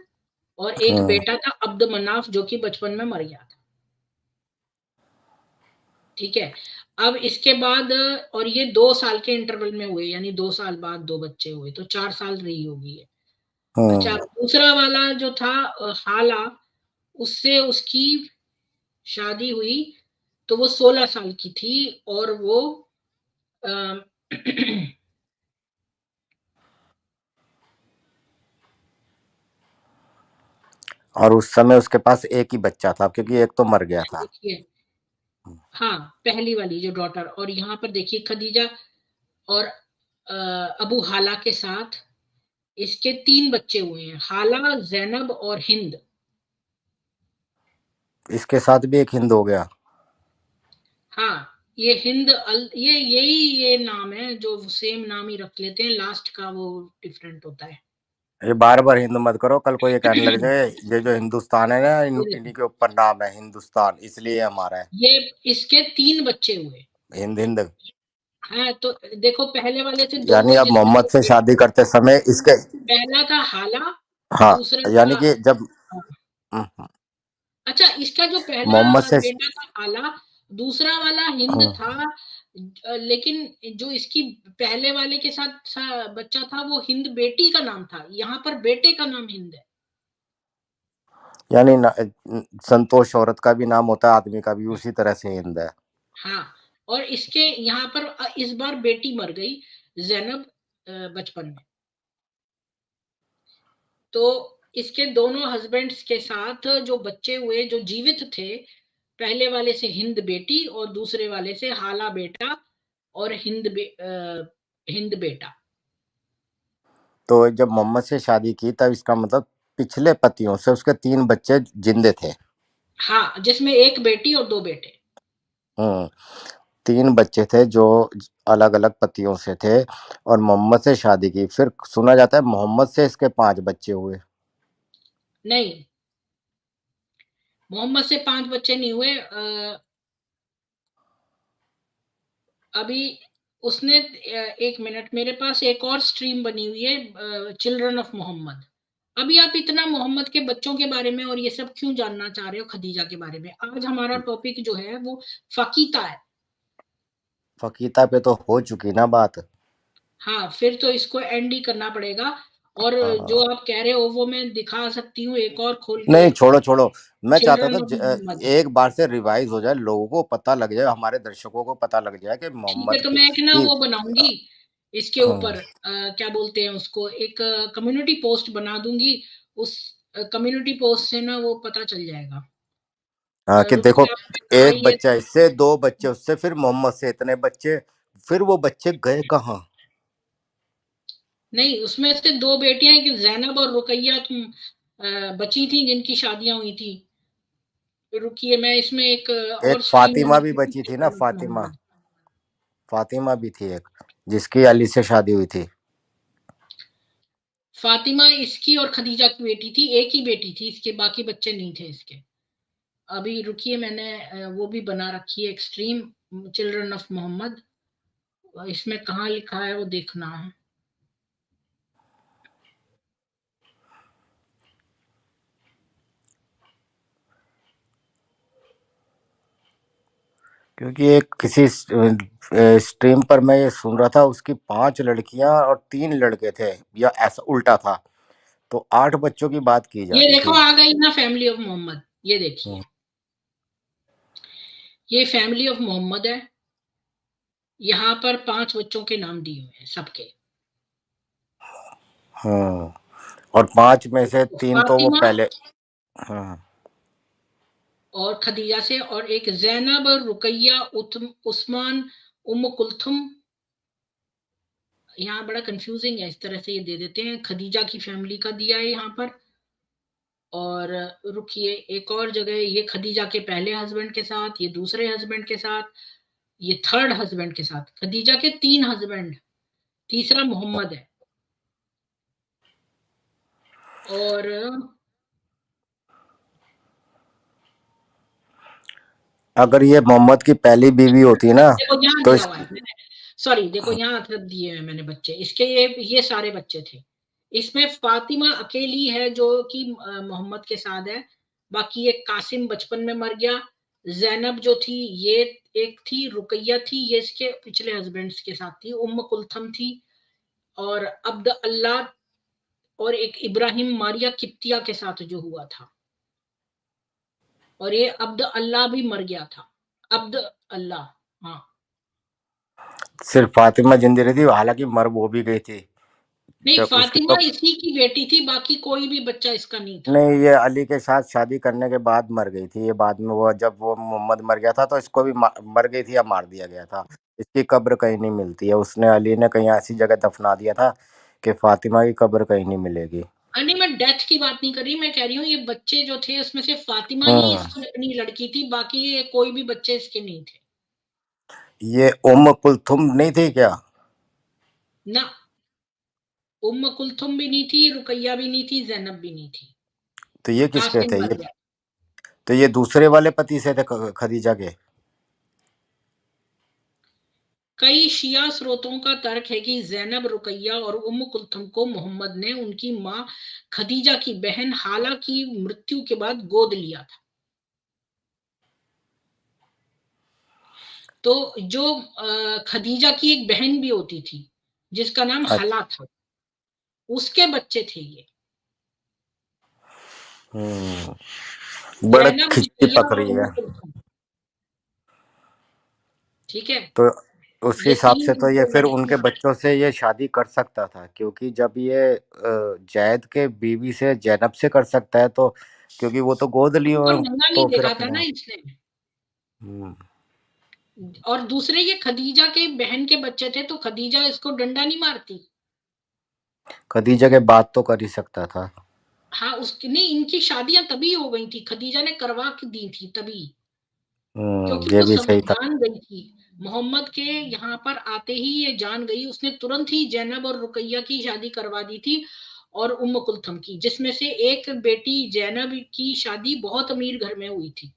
B: और एक बेटा था अब्द मनाफ, जो कि बचपन में मर गया था। ठीक है, अब इसके बाद, और ये 2 साल के इंटरवल में हुए, यानी 2 साल बाद 2 बच्चे हुए, तो 4 साल रही होगी ये। अच्छा, दूसरा वाला जो था हाला, उससे उसकी शादी हुई, तो वो 16 साल की थी, और वो अ,
C: और उस समय उसके पास एक ही बच्चा था, क्योंकि एक तो मर गया था।
B: देखिए, हाँ, पहली वाली जो डॉटर, और यहाँ पर देखिए खदीजा और अबू हाला के साथ इसके 3 बच्चे हुए हैं, हाला, जैनब और हिंद।
C: इसके साथ भी एक हिंद हो गया।
B: हाँ, ये ये यही ये नाम है, जो सेम नाम ही रख लेते हैं, लास्ट का वो डिफरेंट होता है।
C: ये बार बार हिंद मत करो, कल को ये कहने लग जाए ये जो हिंदुस्तान है ना,
B: ये देखो,
C: इन्हीं के ऊपर नाम है हिंदुस्तान, इसलिए हमारा है
B: ये इसके 3 बच्चे हुए।
C: हिंद हिंद।
B: हाँ, तो देखो, पहले वाले से 2
C: यानी
B: हुए,
C: अब
B: जिसमें
C: मोहम्मद से शादी करते समय इसके।
B: पहला था हाला,
C: हाँ,
B: दूसरा
C: यानी
B: था,
C: कि जब
B: हाँ। अच्छा, इसका जो पहला
C: मोहम्मद से
B: बेटा था हाला, दूसरा वाला हिंद था। लेकिन जो इसकी पहले वाले के साथ बच्चा था, वो हिंद बेटी का नाम था, यहाँ पर बेटे का नाम हिंद है।
C: यानी संतोष औरत का भी नाम होता है, आदमी का भी उसी तरह से हिंद है।
B: हाँ, और इसके यहाँ पर इस बार बेटी मर गई, जैनब, बचपन में। तो इसके दोनों हस्बैंड्स के साथ जो बच्चे हुए, जो जीवित थे, पहले वाले से हिंद बेटी और दूसरे वाले से हाला बेटा और हिंद बेटा।
C: तो जब मोहम्मद से शादी की, तब इसका मतलब पिछले पतियों से उसके 3 बच्चे जिंदे थे।
B: हाँ, जिसमें एक बेटी और 2 बेटे।
C: 3 बच्चे थे जो अलग अलग पतियों से थे, और मोहम्मद से शादी की। फिर सुना जाता है मोहम्मद से इसके 5 बच्चे हुए।
B: नहीं, मोहम्मद से 5 बच्चे नहीं हुए। अभी उसने, एक मिनट, मेरे पास एक और स्ट्रीम बनी हुई है, चिल्ड्रन ऑफ मोहम्मद। अभी आप इतना मोहम्मद के बच्चों के बारे में और ये सब क्यों जानना चाह रहे हो, खदीजा के बारे में? आज हमारा टॉपिक जो है वो फकीता है।
C: फकीता पे तो हो चुकी ना बात।
B: हाँ, फिर तो इसको एंड ही करना पड़ेगा। और जो
C: हाँ।
B: आप कह रहे हो वो मैं दिखा सकती हूँ, एक और खोल के
C: नहीं,
B: देखो,
C: छोड़ो छोड़ो। मैं चाहता था
B: चिल्ड्रन ऑफ मोहम्मद।
C: एक बार से रिवाइज हो जाए, लोगों को पता लग जाए, हमारे दर्शकों को पता लग जाए कि
B: ठीक है,
C: मोहम्मद
B: तो
C: की
B: मैं एक ना
C: की
B: वो बनाऊंगी इसके
C: हाँ,
B: ऊपर, क्या बोलते हैं उसको, एक कम्युनिटी पोस्ट बना दूंगी। उस कम्युनिटी पोस्ट से ना वो पता चल जाएगा।
C: हाँ, कि देखो,
B: रुकिए, आपने कहा
C: एक
B: ये,
C: बच्चा इससे, 2 बच्चे उससे, फिर मोहम्मद से इतने बच्चे, फिर वो बच्चे गए कहाँ?
B: नहीं, उसमें से 2 बेटियां हैं कि जैनब और रुकैया तुम बची थी, जिनकी शादियां हुई थी। रुकिए, मैं इसमें एक और
C: एक
B: स्ट्रीम
C: फातिमा भी
B: बनाती हूँ,
C: बची थी ना,
B: चिल्ड्रन ऑफ मोहम्मद।
C: फातिमा भी थी एक, जिसकी अली से शादी हुई थी।
B: फातिमा इसकी और खदीजा की बेटी थी, एक ही बेटी थी इसके, बाकी बच्चे नहीं थे इसके। अभी रुकिए, मैंने वो भी बना रखी है, एक्सट्रीम चिल्ड्रन ऑफ मोहम्मद। इसमें कहाँ लिखा है वो देखना है।
C: क्योंकि एक किसी स्ट्रीम पर मैं ये सुन रहा था, उसकी 5 लड़कियां और 3 लड़के थे, या ऐसा उल्टा था, तो 8 बच्चों की बात की
B: ये
C: जाती
B: देखो
C: थी।
B: आ गई ना फैमिली ऑफ मोहम्मद, ये देखिए, ये फैमिली ऑफ मोहम्मद है। यहाँ पर 5 बच्चों के नाम दिए हुए हैं सबके।
C: हम्म। और 5 में से 3 तो वो
B: फातिमा
C: पहले। हम्म।
B: और खदीजा से, और एक जैनब, रुकैया, उस्मान, उम्म कुलथुम। यहाँ बड़ा कंफ्यूजिंग है, इस तरह से ये दे देते हैं। खदीजा की फैमिली का दिया है यहाँ पर। और रुकिए, एक और जगह, ये खदीजा के पहले हस्बैंड के साथ, ये दूसरे हस्बैंड के साथ, ये थर्ड हस्बैंड के साथ। खदीजा के 3 हस्बैंड, तीसरा मोहम्मद है। और
C: अगर ये मोहम्मद की पहली बीवी होती ना,
B: देखो यहाँ
C: तो
B: दिया
C: इस
B: हुआ है मैंने, सॉरी देखो यहाँ मतलब दिए हैं मैंने बच्चे इसके, ये सारे बच्चे थे। इसमें फातिमा अकेली है जो कि मोहम्मद के साथ है। बाकी ये कासिम बचपन में मर गया। जैनब जो थी ये एक थी, रुकैया थी ये इसके पिछले हस्बैंड्स के साथ थी, उम्म कुलथम थी, और अब्द अल्लाह, और एक इब्राहिम मारिया किप्तिया के साथ जो हुआ था। और ये अब्द अल्लाह भी मर गया था, अब्द अल्लाह। हाँ,
C: सिर्फ फातिमा जिंदी रही थी, हालांकि मर वो भी गई थी।
B: नहीं
C: जब उसके
B: फातिमा
C: तो
B: इसी की बेटी थी, बाकी कोई भी बच्चा इसका नहीं था।
C: नहीं, ये अली के साथ शादी करने के बाद मर गई थी। ये बाद में, वो जब वो मोहम्मद मर गया था तो इसको भी मर गई थी या मार दिया गया था। इसकी कब्र कहीं नहीं मिलती है, उसने, अली ने कहीं ऐसी जगह दफना दिया था कि फातिमा की कब्र कहीं नहीं मिलेगी।
B: नहीं मैं डेथ की बात नहीं कर रही, मैं कह रही हूँ ये बच्चे जो थे उसमें से फातिमा ही
C: हम्म।
B: इसकी अपनी लड़की थी, बाकी ये कोई भी बच्चे इसके नहीं थे।
C: ये उम्म कुलथुम नहीं थी क्या?
B: ना, उम्म कुलथुम भी नहीं थी, रुकैया भी नहीं थी, जैनब भी नहीं थी।
C: तो ये किसके
B: कासिम
C: थे
B: मर
C: ये?
B: गया।
C: तो ये दूसरे वाले पति से थे, खदीजा के।
B: कई शिया स्रोतों का तर्क है कि जैनब, रुकैया और उम्म कुलथुम को मोहम्मद ने उनकी मां खदीजा की बहन हाला की मृत्यु के बाद गोद लिया था। तो जो खदीजा की एक बहन भी होती थी जिसका नाम
C: अच्छा।
B: हाला था, उसके बच्चे थे ये।
C: बड़ा
B: जैनब,
C: खिचड़ी
B: रुकैया
C: पक
B: और
C: रही है।
B: उम्म कुलथुम। ठीक है,
C: तो उस
B: ये
C: हिसाब
B: 3
C: से तो ये
B: इनके
C: फिर
B: लड़के
C: उनके
B: थे।
C: बच्चों से ये शादी कर सकता था, क्योंकि जब ये जैद के बीवी से जैनब से कर सकता है तो, क्योंकि वो तो गोद लिए
B: उनको
C: हुए हैं,
B: नंगा नहीं
C: तो फिर
B: देखा था ना
C: अपने।
B: इसने।
C: हम्म।
B: और दूसरे ये खदीजा के बहन के बच्चे थे, तो खदीजा इसको डंडा नहीं मारती।
C: खदीजा के बाद तो कर ही सकता था।
B: हाँ, उसकी नहीं, इनकी शादियां तभी हो गई थी, खदीजा ने करवा के दी थी तभी, क्योंकि
C: ये
B: वो
C: भी
B: सब
C: सही था।
B: जान गई थी। मोहम्मद के यहाँ पर आते ही ये जान गई, उसने तुरंत ही जैनब और रुकैया की शादी करवा दी थी, और उम्म कुलथुम की, जिसमें से एक बेटी जैनब की शादी बहुत अमीर घर में हुई थी।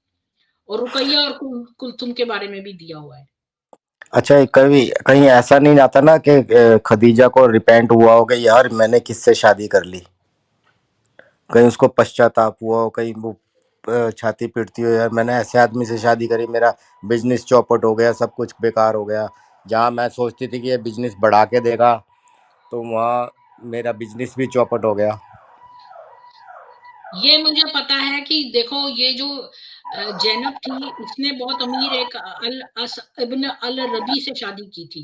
B: और रुकैया और कुलथुम के बारे में भी दिया हुआ है।
C: अच्छा, कभी कहीं ऐसा नहीं आता ना कि खदीजा को रिपेंट हुआ हो कि यार मैंने किससे शादी कर ली, कहीं उसको पश्चाताप हुआ हो, कहीं वो छाती पीटती हो, यार मैंने ऐसे आदमी से शादी करी, मेरा बिजनेस चौपट हो गया, सब कुछ बेकार हो गया। जहाँ मैं सोचती थी कि ये बिजनेस बढ़ा के देगा, तो वहाँ मेरा बिजनेस भी चौपट हो गया।
B: ये मुझे पता है कि देखो, ये जो जैनब थी इसने बहुत अमीर एक अल अस इब्न अल रबी से शादी की थी।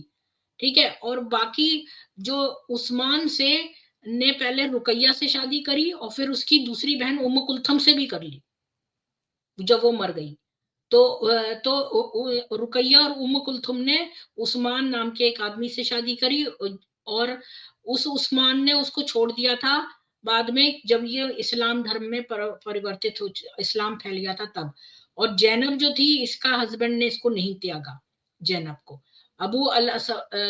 B: ठीक है, और बाकी जो उस्मान से ने पहले रुकैया से शादी करी, और फिर उसकी दूसरी बहन उम्म कुलथम से भी कर ली जब वो मर गई। तो रुकैया और उम्म कुलथुम ने उस्मान नाम के एक आदमी से शादी करी, और उस उस्मान ने उसको छोड़ दिया था बाद में, जब ये इस्लाम धर्म में परिवर्तित हो, इस्लाम फैल गया था तब। और जैनब जो थी, इसका हस्बैंड ने इसको नहीं त्यागा, जैनब को। अबू अल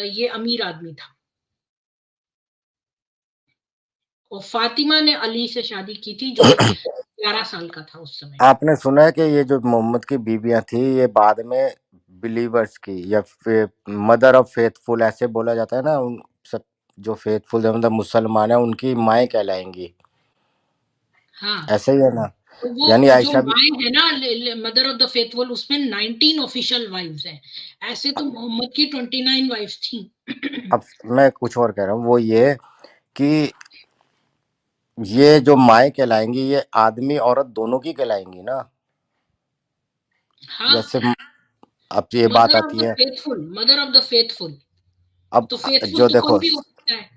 B: ये अमीर आदमी था। और फातिमा ने अली से शादी की थी, जो 11 साल का था उस समय।
C: आपने सुना है कि ये जो मोहम्मद की बीवियां थी ये बाद में बिलीवर्स की या फिर मदर ऑफ फेथफुल ऐसे बोला जाता है ना, उन सब जो फेथफुल मतलब मुसलमान है उनकी माएँ कहलाएंगी,
B: हाँ,
C: ऐसे ही है ना?
B: तो
C: यानी
B: वो जो
C: आयशा भी।
B: वाइफ है ना, मदर ऑफ द फेथफुल, उसमें 19 ऑफिशियल वाइफ्स हैं। ऐसे तो मोहम्मद की 29 वाइफ्स थी।
C: अब मैं कुछ और कह रहा हूँ, वो ये कि ये जो माएँ कहलाएंगी ये आदमी औरत दोनों की कहलाएंगी ना?
B: हाँ,
C: जैसे अब ये बात
B: मदर ऑफ
C: आती
B: द
C: है,
B: faithful, mother of the faithful.
C: अब
B: तो फेथफुल
C: जो
B: तो कोई
C: देखो,
B: भी हो सकता है।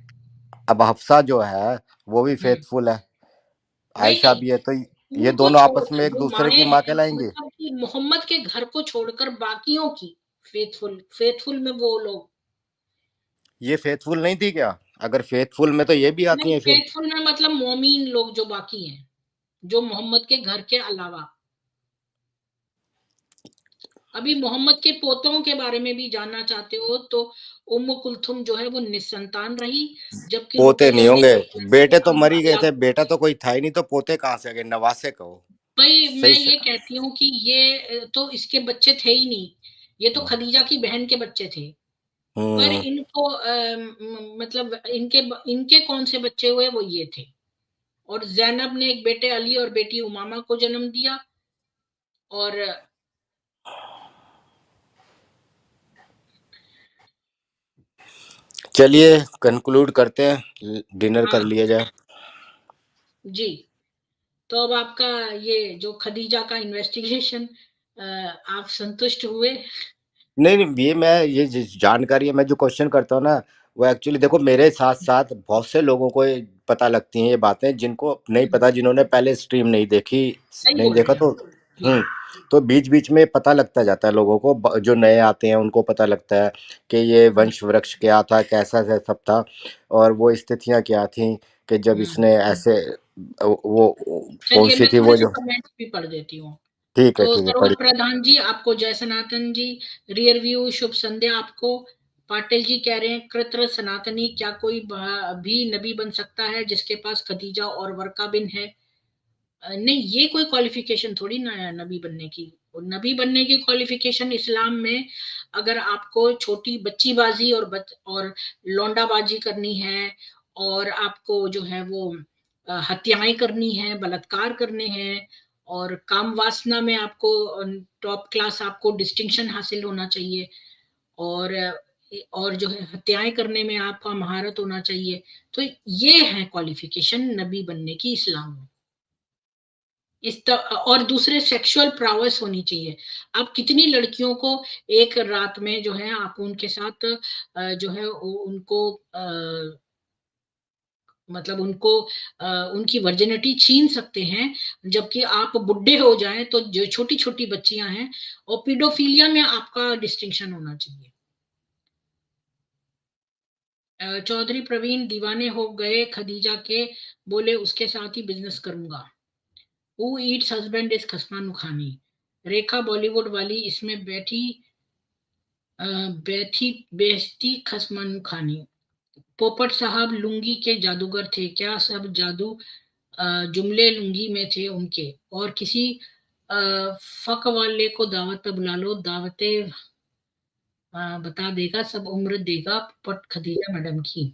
C: अब हफ्सा जो है वो भी
B: हम्म,
C: फेथफुल है,
B: नहीं
C: आयशा
B: नहीं,
C: भी है, तो ये
B: उनको
C: दोनों आपस में
B: छोड़कर
C: एक
B: जो
C: दूसरे
B: माए
C: की माँ
B: हैं,
C: कहलाएंगे।
B: मतलब कि मोहम्मद के घर को छोड़कर बाकियों की फेथफुल, फेथफुल में वो लोग।
C: ये फेथफुल नहीं थी क्या? अगर फेथफुल में तो ये भी आती
B: नहीं,
C: हैं फिर।
B: फेथफुल में मतलब मोमीन लोग जो बाकी हैं, जो मोहम्मद के घर के अलावा। अभी मोहम्मद के पोतों के बारे में भी जानना चाहते हो तो उम्म कुलथुम जो है वो निसंतान रही, जबकि
C: पोते नहीं
B: रुकैया ने
C: होंगे, बेटे तो
B: अब
C: मर ही गए
B: अल्लाह
C: थे,
B: को।
C: बेटा तो कोई था ही नहीं, तो पोते कहाँ से आ गए? नवासे कहो।
B: भाई मैं
C: सही से।
B: ये कहती हूँ कि ये तो इसके बच्चे थे ही नहीं, ये तो
C: हम्म।
B: खदीजा की बहन के बच्चे थे। पर
C: हम्म।
B: इनको मतलब इनके इनके कौन से बच्चे हुए, वो ये थे। और जैनब ने एक बेटे अली और बेटी उमामा को जन्म दिया। और
C: चलिए कंक्लूड करते हैं, डिनर कर
B: हाँ
C: लिया जाए।
B: जी, तो अब आपका ये जो खदीजा का इन्वेस्टिगेशन, आप संतुष्ट हुए?
C: नहीं नहीं, ये मैं ये जानकारी है, मैं जो क्वेश्चन करता हूँ ना, वो एक्चुअली देखो मेरे साथ साथ बहुत से लोगों को ये पता लगती हैं ये बातें, जिनको नहीं पता, जिन्होंने पहले स्ट्रीम नहीं देखी,
B: सही
C: नहीं
B: बोल
C: देखा
B: रहे हैं
C: तो।
B: आप। जी।
C: हम्म। तो बीच बीच में पता लगता जाता है लोगों को, जो नए आते हैं उनको पता लगता है कि ये
B: हम्म,
C: वंश वृक्ष क्या था, कैसा सब था, और वो स्थितियां क्या थी कि जब
B: हम्म।
C: इसने ऐसे वो कौन
B: चलिए
C: सी
B: मैं
C: थी वो
B: थोड़े से
C: जो।
B: कमेंट्स भी पढ़ देती हूँ।
C: ठीक है,
B: तो
C: ठीक है,
B: सरोज
C: पढ़िए।
B: प्रधान जी, आपको जय सनातन जी। रियर व्यू शुभ संध्या आपको। पाटिल जी कह रहे हैं कृत्र सनातनी, क्या कोई भी नबी बन सकता है जिसके पास खदीजा और वर्का बिन है? नहीं, ये कोई क्वालिफिकेशन थोड़ी ना है नबी बनने की। और नबी बनने की क्वालिफिकेशन इस्लाम में, अगर आपको छोटी बच्चीबाजी और लौंडाबाजी करनी है, और आपको जो है वो हत्याएं करनी है, बलात्कार करने हैं, और काम वासना में आपको टॉप क्लास, आपको डिस्टिंक्शन हासिल होना चाहिए, और और जो है हत्याएं करने में आपका महारत होना चाहिए, तो ये है क्वालिफिकेशन नबी बनने की इस्लाम में। और दूसरे सेक्सुअल प्रावस होनी चाहिए। आप कितनी लड़कियों को एक रात में जो है आप उनके साथ जो है उनको मतलब उनको उनकी वर्जिनिटी छीन सकते हैं, जबकि आप बुढ़े हो जाएं तो जो छोटी छोटी बच्चियां हैं। और पीडोफिलिया में आपका डिस्टिंक्शन होना चाहिए। चौधरी प्रवीण दीवाने हो गए खदीजा के, बोले उसके साथ ही बिजनेस करूंगा। हु ईट्स हस्बैंड इज खसमान खानी। रेखा बॉलीवुड वाली इसमें बैठी बेचती खसमान खानी। पोपट साहब लुंगी के जादूगर थे क्या? सब जादू जुमले लुंगी में थे उनके। और किसी अ, फक वाले को दावत पे बुला लो, दावतें बता देगा, सब उम्र देगा। पोपट खदीजा मैडम की।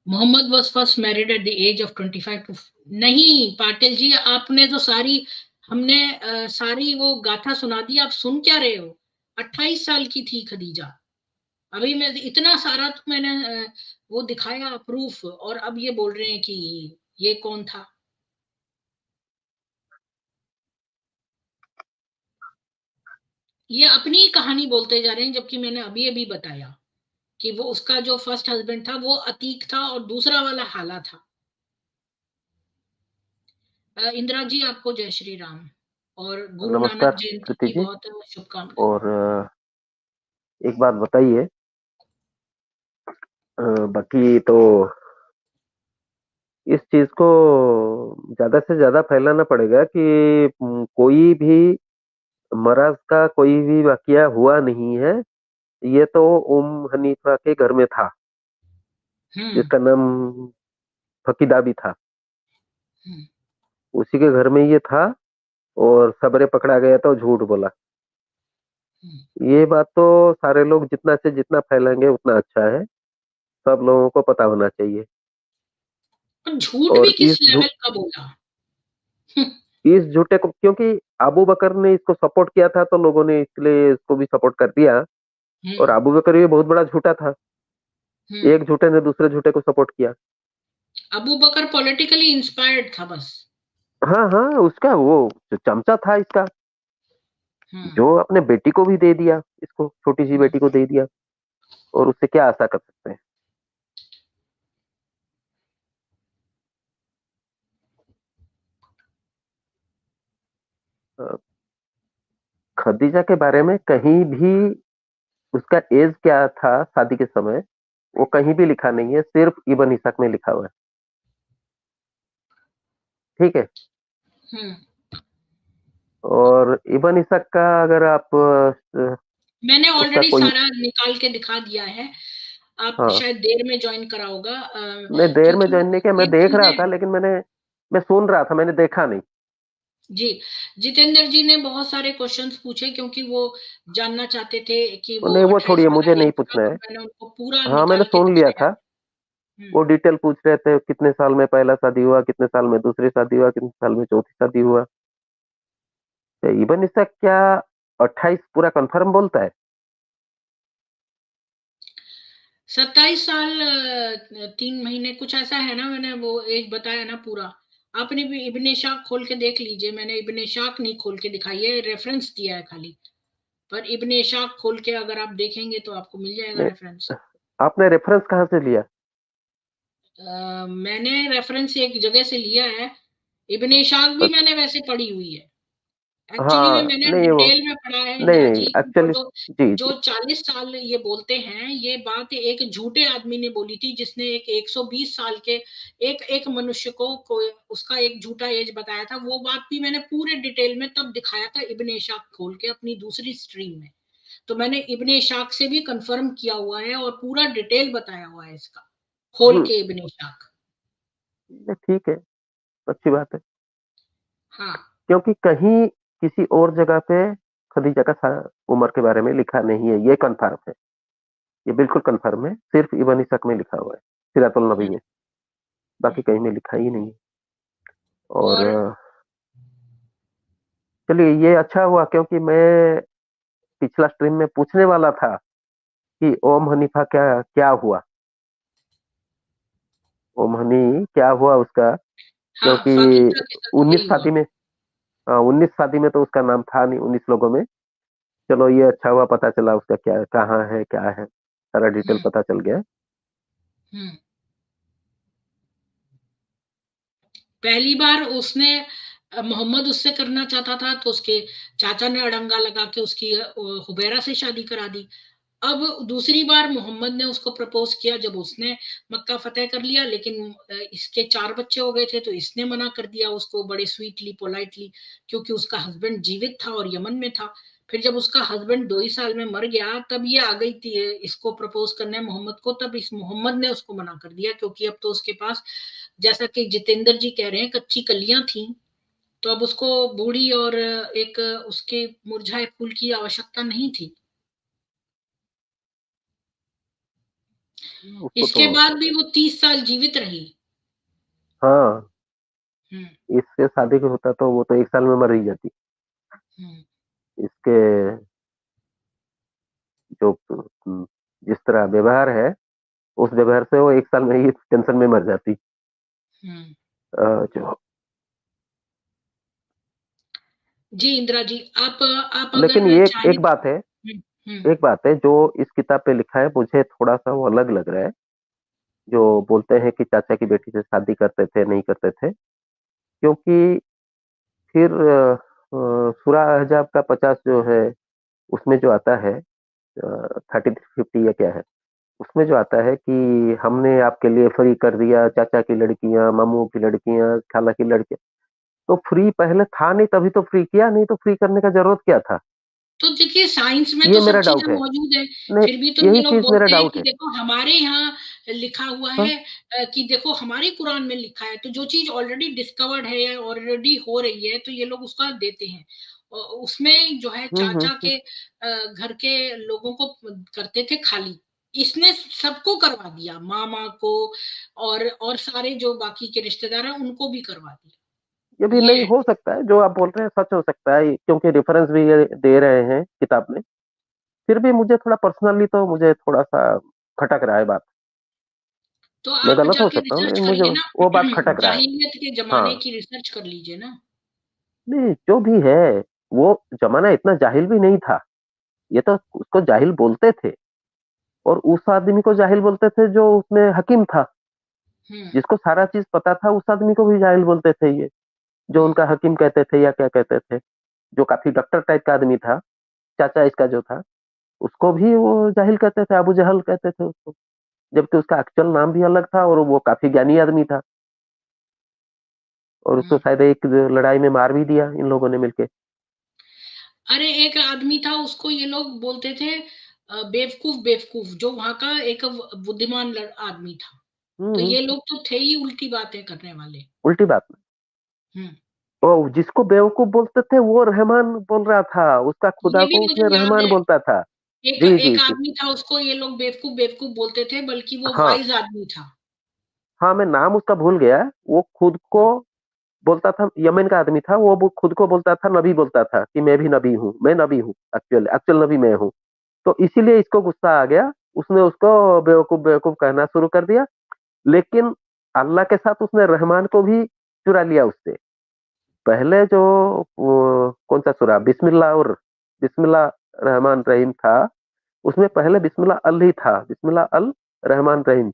B: Mohammed was first married at the age of 25 too. नहीं पाटिल जी, आपने तो हमने सारी वो गाथा सुना दी, आप सुन क्या रहे हो? 28 साल की थी खदीजा। अभी मैं इतना सारा तो मैंने वो दिखाया प्रूफ, और अब ये बोल रहे हैं कि ये कौन था? ये अपनी ही कहानी बोलते जा रहे हैं, जबकि मैंने अभी अभी बताया कि वो उसका जो फर्स्ट हस्बैंड था वो अतीक था, और दूसरा वाला हाला था। इंदिरा जी आपको जय श्री राम, और गुरु
D: नमस्कार
B: नानक जयंती
D: प्रीति
B: की
D: जी।
B: बहुत शुभकामनाएं।
D: और एक बात बताइए, बाकी तो इस चीज को ज्यादा से ज्यादा फैलाना पड़ेगा कि कोई भी मर्ज का कोई भी वाकया हुआ नहीं है। ये तो उम हनीफा के घर में था,
B: हम्म।
D: जिसका नाम फकीदा भी था,
B: हम्म,
D: उसी के घर में ये था और सबरे पकड़ा गया था और झूठ बोला।
B: हम्म।
D: ये बात तो सारे लोग जितना से जितना फैलाएंगे उतना अच्छा है, सब लोगों को पता होना चाहिए।
B: और झूठ भी
D: और
B: किस लेवल का बोला।
D: इस झूठे को, क्योंकि अबू बकर ने इसको सपोर्ट किया था तो लोगों ने इसलिए इसको भी सपोर्ट कर दिया। और
B: हम्म,
D: अबू बकर ये बहुत बड़ा झूठा था,
B: हम्म।
D: एक झूठे ने दूसरे झूठे को सपोर्ट किया।
B: अबू बकर पॉलिटिकली इंस्पायर्ड था बस।
D: हाँ हाँ, उसका वो जो चमचा था इसका,
B: हम्म,
D: जो अपने बेटी को भी दे दिया, इसको छोटी सी
B: हम्म।
D: बेटी को दे दिया, और उससे क्या आशा कर सकते हैं। अ, खदीजा के बारे में कहीं भी उसका एज क्या था शादी के समय, वो कहीं भी लिखा नहीं है, सिर्फ इब्न इसाक में लिखा हुआ है। ठीक है।
B: हम्म।
D: और इब्न इसाक का अगर आप
B: मैंने
D: उसका
B: ऑलरेडी
D: कोई,
B: सारा निकाल के दिखा दिया है। आप
D: हाँ,
B: शायद देर में ज्वाइन करा होगा,
D: मैं देर में
B: क्योंकि
D: ज्वाइन नहीं किया, मैं
B: एक
D: देख
B: चीज
D: रहा
B: है।
D: था, लेकिन मैं सुन रहा था, मैंने देखा नहीं।
B: जी, जितेंद्र जी ने बहुत सारे क्वेश्चंस पूछे क्योंकि वो जानना चाहते थे कि वो
D: नहीं, वो
B: 28
D: छोड़िए,
B: वाला
D: मुझे नहीं
B: एज का,
D: पूछना
B: तो
D: है।
B: मैंने उनको पूरा
D: हाँ, मैंने
B: निकाल के
D: सुन लिया
B: दिखाया।
D: था। वो डिटेल पूछ रहे थे, कितने साल में पहला शादी हुआ, कितने साल में दूसरी शादी हुआ, कितने साल में चौथी शादी हुआ। तो इब्न इसाक क्या 28 पूरा कंफर्म बोलता है?
B: 27 साल 3 महीने कुछ ऐसा है ना, मैंने वो एज बताया ना पूरा। आपने भी इब्ने शाक खोल के देख लीजिए, मैंने इब्ने शाक नहीं खोल के दिखाई है, रेफरेंस दिया है खाली। पर इब्ने शाक खोल के अगर आप देखेंगे तो आपको मिल जाएगा
D: नहीं,
B: रेफरेंस।
D: आपने रेफरेंस कहाँ से लिया?
B: मैंने रेफरेंस एक जगह से लिया है। इब्ने शाक भी मैंने वैसे पढ़ी हुई है। एक्चुअली में
D: हाँ,
B: मैंने
D: नहीं वो,
B: डिटेल में पढ़ा है
D: नहीं
B: इंदिरा
D: नहीं,
B: जी, कि वो
D: एक्चुअली
B: जो
D: जी
B: जो
D: जी।
B: 40 साल ये बोलते हैं, ये बात एक झूठे आदमी ने बोली थी, जिसने एक 120 साल के एक एक मनुष्य को उसका एक झूठा एज बताया था। वो बात भी मैंने पूरे डिटेल में तब दिखाया था इब्ने इशाक खोल के अपनी दूसरी स्ट्रीम में। तो मैंने इब्ने इशाक से भी कंफर्म किया हुआ है और पूरा डिटेल बताया हुआ है इसका, खोल के इब्ने इशाक।
D: ठीक है, अच्छी बात है।
B: हाँ।
D: क्योंकि कहीं किसी और जगह पे खदीजा का उम्र के बारे में लिखा नहीं है, ये कंफर्म है, ये बिल्कुल कंफर्म है, सिर्फ इब्न इसाक में लिखा हुआ है, सीरतुल नबी में, बाकी कहीं में लिखा ही नहीं है। और
B: और
D: चलिए, ये अच्छा हुआ, क्योंकि मैं पिछला स्ट्रीम में पूछने वाला था कि ओम हनीफा क्या क्या हुआ, ओम हनी क्या हुआ उसका,
B: हाँ,
D: क्योंकि
B: फातिमा के साथ
D: उन्नीस
B: यही हुआ।
D: शादी में, हाँ, 19 शादी में तो उसका नाम था नहीं 19 लोगों में। चलो, ये अच्छा हुआ, पता चला उसका क्या कहाँ है क्या है, सारा डिटेल
B: हम्म,
D: पता चल गया।
B: हम्म। पहली बार उसने मोहम्मद उससे करना चाहता था, तो उसके चाचा ने अड़ंगा लगा के उसकी हुबैरा से शादी करा दी। अब दूसरी बार मोहम्मद ने उसको प्रपोज किया जब उसने मक्का फतेह कर लिया, लेकिन इसके 4 बच्चे हो गए थे, तो इसने मना कर दिया उसको बड़े स्वीटली पोलाइटली, क्योंकि उसका हस्बैंड जीवित था और यमन में था। फिर जब उसका हस्बैंड 2 ही साल में मर गया, तब ये आ गई थी इसको प्रपोज करने मोहम्मद को, तब इस मोहम्मद ने उसको मना कर दिया, क्योंकि अब तो उसके पास, जैसा कि जितेंद्र जी कह रहे हैं, कच्ची कलियां थी। तो अब उसको बूढ़ी और एक उसके मुरझाए फूल की आवश्यकता नहीं थी।
D: उसको तो,
B: इसके बाद भी वो 30 साल जीवित रही।
D: हाँ,
B: हम्म,
D: इससे शादी को होता तो वो तो 1 साल में मर ही जाती।
B: हम्म,
D: इसके जो जिस तरह व्यवहार है, उस व्यवहार से वो 1 साल में ही टेंशन में मर जाती।
B: हम्म।
D: जो,
B: जी इंदिरा जी, आप
D: लेकिन
B: अगर
D: ये
B: चाहें
D: एक बात है,
B: हम्म,
D: एक बात है जो इस किताब पे लिखा है, मुझे थोड़ा सा वो अलग लग रहा है। जो बोलते हैं कि चाचा की बेटी से शादी करते थे, नहीं करते थे, क्योंकि फिर सूरा अहजाब का 50 जो है, उसमें जो आता है 3350 या क्या है, उसमें जो आता है कि हमने आपके लिए फ्री कर दिया चाचा की लड़कियां, मामू की लड़कियां, खाला की लड़कियां। तो फ्री पहले था नहीं, तभी तो फ्री किया, नहीं तो फ्री करने का जरूरत क्या था?
B: तो देखिए साइंस में तो
D: ये
B: सब
D: मेरा
B: चीजें
D: डाउट है।
B: मौजूद है।
D: नहीं,
B: फिर भी तो ये
D: यही
B: लोग
D: चीज मेरा
B: बोलते हैं
D: डाउट
B: कि
D: है।
B: देखो हमारे यहाँ लिखा हुआ
D: हाँ।
B: है कि देखो हमारी कुरान में लिखा है, तो जो चीज ऑलरेडी डिस्कवर्ड है या ऑलरेडी हो रही है तो ये लोग उसका देते हैं। उसमें जो है चाचा के घर के लोगों को करते थे खाली, इसने सबको करवा दिया, मामा को और सारे जो बाकी के रिश्तेदार हैं उनको भी करवा दिया।
D: ये भी नहीं
B: ये
D: हो सकता है, जो आप बोल रहे हैं सच हो सकता है, क्योंकि रेफरेंस भी ये दे रहे हैं किताब में। फिर भी मुझे थोड़ा पर्सनली तो मुझे थोड़ा-सा खटक रहा है बात।
B: तो
D: मैं
B: आप
D: गलत हो
B: जाके
D: सकता हूँ,
B: रिसर्च
D: लेकिन मुझे
B: करिए ना,
D: वो बात खटक रहा है।
B: जाहिलियत के जमाने
D: हाँ,
B: की रिसर्च कर लीजिए ना।
D: नहीं जो भी है, वो ज़माना इतना जाहिल भी नहीं था। ये तो उसको जाहिल बोलते थे, और उस आदमी को जाहिल बोलते थे जो उसमें हकीम था।
B: हम्म
D: जिसको सारा चीज़ पता था, उस आदमी को भी जाहिल बोलते थे ये, जो
B: हम्म
D: उनका हकीम कहते थे या क्या कहते थे। जो काफ़ी डॉक्टर टाइप का आदमी था, चाचा इसका जो था, उसको भी वो जाहिल कहते थे, अबू जहल कहते थे उसको। जबकि उसका एक्चुअल नाम भी अलग था, और वो काफ़ी ज्ञानी आदमी था। और उसको
B: हम्म
D: शायद एक लड़ाई में मार भी दिया इन लोगों ने मिलके।
B: अरे एक आदमी था, उसको ये लोग बोलते थे बेवकूफ, बेवकूफ, जो वहां का एक बुद्धिमान आदमी था। तो ये लोग तो थे ही उल्टी बातें करने वाले।
D: उल्टी बात।
B: हम्म
D: वो जिसको बेवकूफ बोलते थे, वो रहमान बोल रहा था, उसका खुदा
B: ये भी
D: को
B: मुझे
D: उसने
B: याद
D: रहमान
B: है,
D: बोलता था।
B: एक
D: जी, जी,
B: एक
D: जी।
B: आदमी था, उसको ये लोग बेवकूफ, बेवकूफ बोलते थे, बल्कि वो
D: हाँ,
B: वाइज आदमी था।
D: हाँ, मैं नाम उसका भूल गया। वो खुद को
B: हम्म
D: बोलता था, यमन का आदमी था, वो खुद को बोलता था, नबी बोलता था कि मैं भी नबी हूँ, मैं नबी हूँ, एक्चुअल नबी मैं हूँ। तो इसीलिए इसको गुस्सा आ गया, उसने उसको बेवकूफ, बेवकूफ कहना शुरू कर दिया। लेकिन अल्लाह के साथ उसने रहमान को भी चुरा लिया उससे। पहले जो वो कौन-सा सूरा बिस्मिल्लाह और बिस्मिल्लाह रहमान रहीम था, उसमें पहले बिस्मिल्लाह अल ही था, बिस्मिल्लाह अल रहमान रहीम।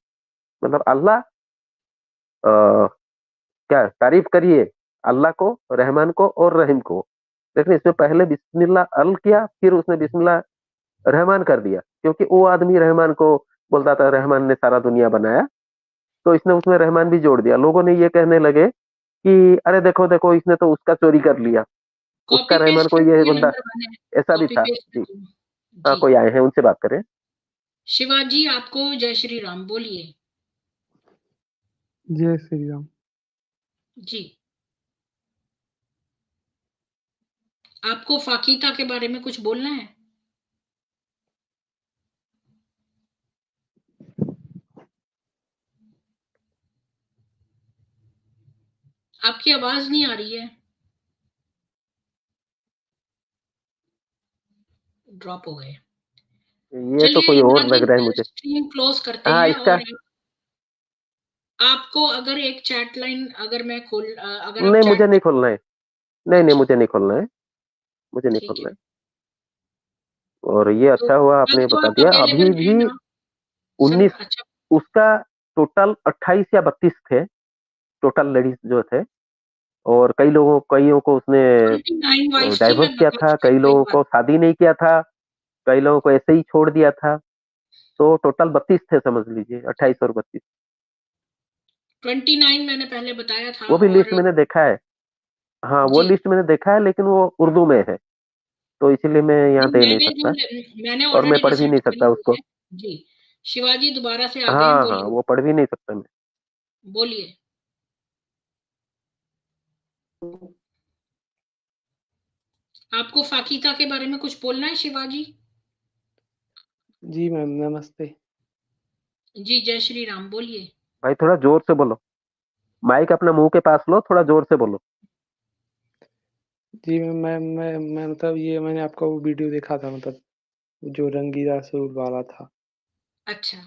D: मतलब अल्लाह क्या तारीफ करिए अल्लाह को, रहमान को और रहीम को। लेकिन इसमें पहले बिस्मिल्लाह अल किया, फिर उसने बिस्मिल्लाह रहमान कर दिया, क्योंकि वो आदमी रहमान को बोलता था रहमान ने सारा दुनिया बनाया, तो इसने उसमें रहमान भी जोड़ दिया। लोगों ने ये कहने लगे कि अरे देखो, देखो इसने तो उसका चोरी कर लिया, उसका
B: कॉपी
D: रहमान
B: पेस्ट
D: कोई ये
B: करती है
D: बंदा
B: नंबर बने,
D: ऐसा भी
B: कॉपी
D: था।
B: पेस्ट
D: जी,
B: करती हूँ।
D: हाँ,
B: जी
D: कोई आए हैं उनसे बात करें।
B: शिवाजी, आपको जय श्री राम, बोलिए।
E: जय श्री राम।
B: जी, आपको फाकीता के बारे में कुछ बोलना है? आपकी आवाज नहीं आ रही है, ड्रॉप हो गए।
D: ये तो
B: चलिए
D: कोई और लग रहा है
B: इमरान,
D: मुझे।
B: स्ट्रीम क्लोज करते
D: हाँ,
B: हैं,
D: इसका
B: और आपको अगर एक चैट लाइन अगर मैं अगर आप
D: नहीं,
B: चैट
D: मुझे नहीं खोलना है। नहीं, नहीं,
B: अच्छा,
D: मुझे नहीं खोलना है, मुझे नहीं
B: ठीक
D: खोलना
B: है।
D: है। और ये
B: तो
D: अच्छा हुआ
B: कल
D: आपने
B: तो
D: बता
B: आप
D: दिया। अभी
B: अवेलेबल हैं
D: भी
B: ना?
D: 19
B: अच्छा,
D: उसका टोटल 28 या 32 थे, टोटल लेडीज़ जो थे। और कईयों को उसने
B: 29 वाइफ थी,
D: डाइवोर्स
B: मैं
D: किया
B: बता
D: था,
B: चुकी
D: कई
B: हूँ कई
D: लोगों
B: बार।
D: को शादी नहीं किया था, कई लोगों को ऐसे ही छोड़ दिया था। तो टोटल 32 थे समझ लीजिए, 28 और 32।
B: 29 मैंने पहले बताया था,
D: वो भी लिस्ट
B: और
D: मैंने देखा है। हाँ, वो
B: जी,
D: लिस्ट मैंने देखा है, लेकिन वो उर्दू में है, तो इसीलिए मैं यहाँ
B: नहीं,
D: दे नहीं सकता,
B: मैंने
D: और मैं
B: ऑलरेडी
D: पढ़ भी
B: रिसर्च
D: नहीं
B: करी
D: सकता
B: हुई
D: उसको।
B: है। जी, शिवाजी दोबारा से आ गए हैं,
D: हाँ, हाँ,
B: बोलिए,
D: वो पढ़ भी नहीं सकता मैं।
B: बोलिए। आपको फाकीता के बारे में कुछ बोलना है शिवाजी?
E: जी मैम, नमस्ते।
B: जी, जय श्री राम, बोलिए।
D: भाई थोड़ा ज़ोर से बोलो। माइक अपना मुँह के पास लो, थोड़ा ज़ोर से बोलो।
E: जी मैम, मैं मतलब ये मैंने आपका वो वीडियो देखा था, मतलब जो रंगीला सूट वाला था।
B: अच्छा,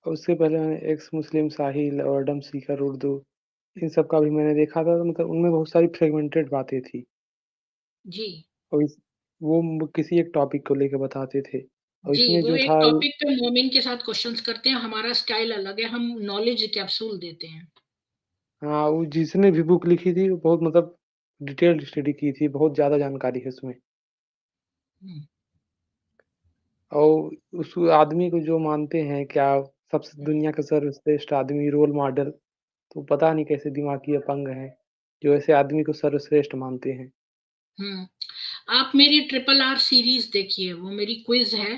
E: और उससे पहले मैंने एक्स मुस्लिम साहिल और एडम सीकर उर्दू, इन सब का भी मैंने देखा था, तो मतलब उनमें बहुत सारी फ्रेगमेंटेड बातें थी।
B: जी,
E: और किसी एक टॉपिक को लेके बताते थे, और
B: जी,
E: इसमें
B: वो
E: जो
B: एक
E: था
B: टॉपिक पे मोमिन के साथ क्वेश्चंस करते हैं, हमारा स्टाइल अलग है, हम नॉलेज कैप्सूल देते हैं।
E: हाँ, वो जिसने भी बुक लिखी थी वो बहुत मतलब डिटेल्ड स्टडी की थी, बहुत ज़्यादा जानकारी है उसमें।
B: हुँ,
E: और उस आदमी को जो मानते हैं क्या सबसे
B: हुँ,
E: दुनिया का सर्वश्रेष्ठ आदमी, रोल मॉडल, तो पता नहीं कैसे दिमागी अपंग हैं, जो ऐसे आदमी को सर्वश्रेष्ठ मानते हैं।
B: हुँ। आप मेरी ट्रिपल आर सीरीज़ देखिए, वो मेरी क्विज़ है,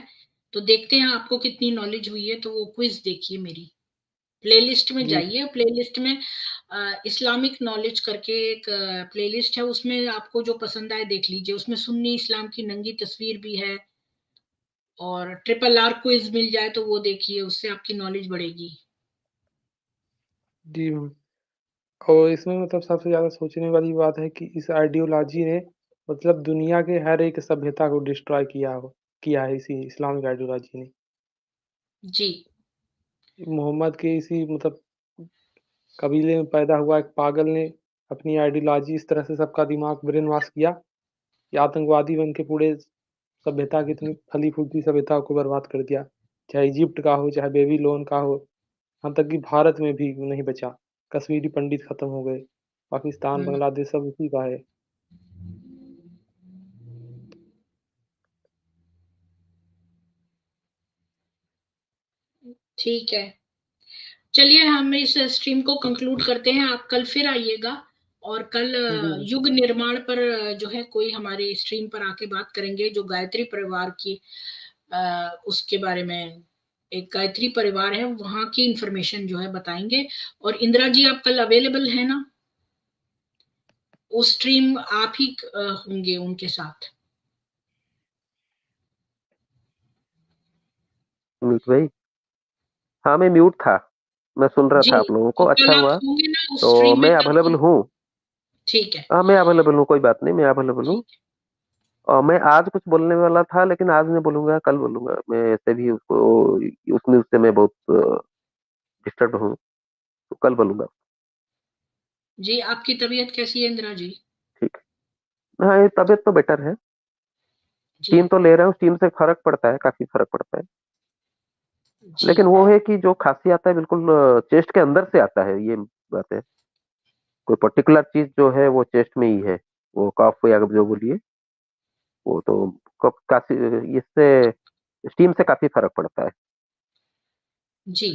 B: तो देखते हैं आपको कितनी नॉलेज हुई है। तो वो क्विज देखिए, मेरी प्लेलिस्ट में
E: जी
B: जाइए, प्लेलिस्ट में इस्लामिक नॉलेज करके एक प्लेलिस्ट है, उसमें आपको जो पसंद आए देख लीजिए। उसमें सुन्नी इस्लाम की नंगी तस्वीर भी है, और ट्रिपल आर क्विज मिल जाए तो वो देखिए, उससे आपकी नॉलेज बढ़ेगी।
E: जी मैम। और इसमें मतलब सबसे ज़्यादा सोचने वाली बात है कि इस आइडियोलॉजी ने मतलब दुनिया के हर एक सभ्यता को डिस्ट्रॉय किया है इसी इस्लामिक आइडियोलॉजी ने।
B: जी
E: मोहम्मद के इसी मतलब कबीले में पैदा हुआ एक पागल ने अपनी आइडियोलॉजी इस तरह से सबका दिमाग ब्रेन वॉश किया कि आतंकवादी बन के पूरे सभ्यता की इतनी फली-फूटी सभ्यता को बर्बाद कर दिया। चाहे इजिप्ट का हो, चाहे बेबीलोन का हो, यहाँ तक कि भारत में भी नहीं बचा। कश्मीरी पंडित खत्म हो गए। पाकिस्तान,
B: हम्म,
E: बांग्लादेश सब उसी का है।
B: ठीक है, चलिए हम इस स्ट्रीम को कंक्लूड करते हैं। आप कल फिर आइएगा, और कल
E: जी मैम।
B: युग निर्माण पर जो है कोई हमारे स्ट्रीम पर आके बात करेंगे, जो गायत्री परिवार की उसके बारे में, एक गायत्री परिवार है वहां की इंफॉर्मेशन जो है बताएंगे। और इंदिरा जी आप कल अवेलेबल है ना? उस स्ट्रीम आप ही होंगे उनके साथ।
D: अमित भाई, हाँ मैं म्यूट था, मैं सुन रहा
B: जी,
D: था आप लोगों को,
B: तो
D: अच्छा
B: कल आप
D: हुआ।
B: होंगे ना उस
D: तो
B: स्ट्रीम में?
D: मैं
B: कल
D: अवेलेबल हूँ।
B: ठीक है।
D: हाँ मैं अवेलेबल हूँ, कोई बात नहीं, मैं अवेलेबल हूँ।
B: ठीक
D: और मैं आज कुछ बोलने वाला था, लेकिन आज नहीं बोलूंगा, कल बोलूंगा। मैं ऐसे भी उसको उस न्यूज से मैं बहुत डिस्टर्ब हूँ, तो कल बोलूंगा।
B: जी, आपकी तबीयत कैसी है इंदिरा जी?
D: ठीक है, हाँ ये तबीयत तो बेटर है।
B: जी
D: स्टीम तो ले रहा हूँ, स्टीम से फर्क पड़ता है, काफी फर्क पड़ता है।
B: जी
D: लेकिन वो है कि जो खांसी आता है बिल्कुल चेस्ट के अंदर से आता है, ये बात है। कोई पर्टिकुलर चीज जो है वो चेस्ट में ही है, वो कफ या जो बोलिए, वो तो कफ काफी, इससे स्टीम से काफी फर्क पड़ता है।
B: जी।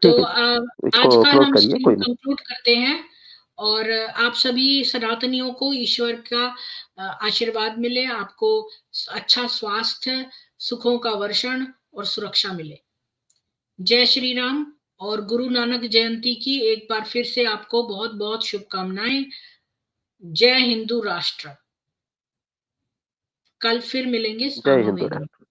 B: तो
D: ठीक है जी, तो
B: आज
D: इसको
B: का
D: क्लोज
B: हम
D: करिए,
B: स्ट्रीम
D: कोई नहीं।
B: कंक्लूड करते हैं। और आप सभी सनातनियों को ईश्वर का आशीर्वाद मिले, आपको अच्छा स्वास्थ्य, सुखों का वर्षण और सुरक्षा मिले। जय श्री राम। और गुरु नानक जयंती की एक बार फिर से आपको बहुत बहुत शुभकामनाएं। जय हिंदू राष्ट्र। कल फिर मिलेंगे
D: जय
B: 9
D: हिंद
B: बजे।
D: राष्ट्र।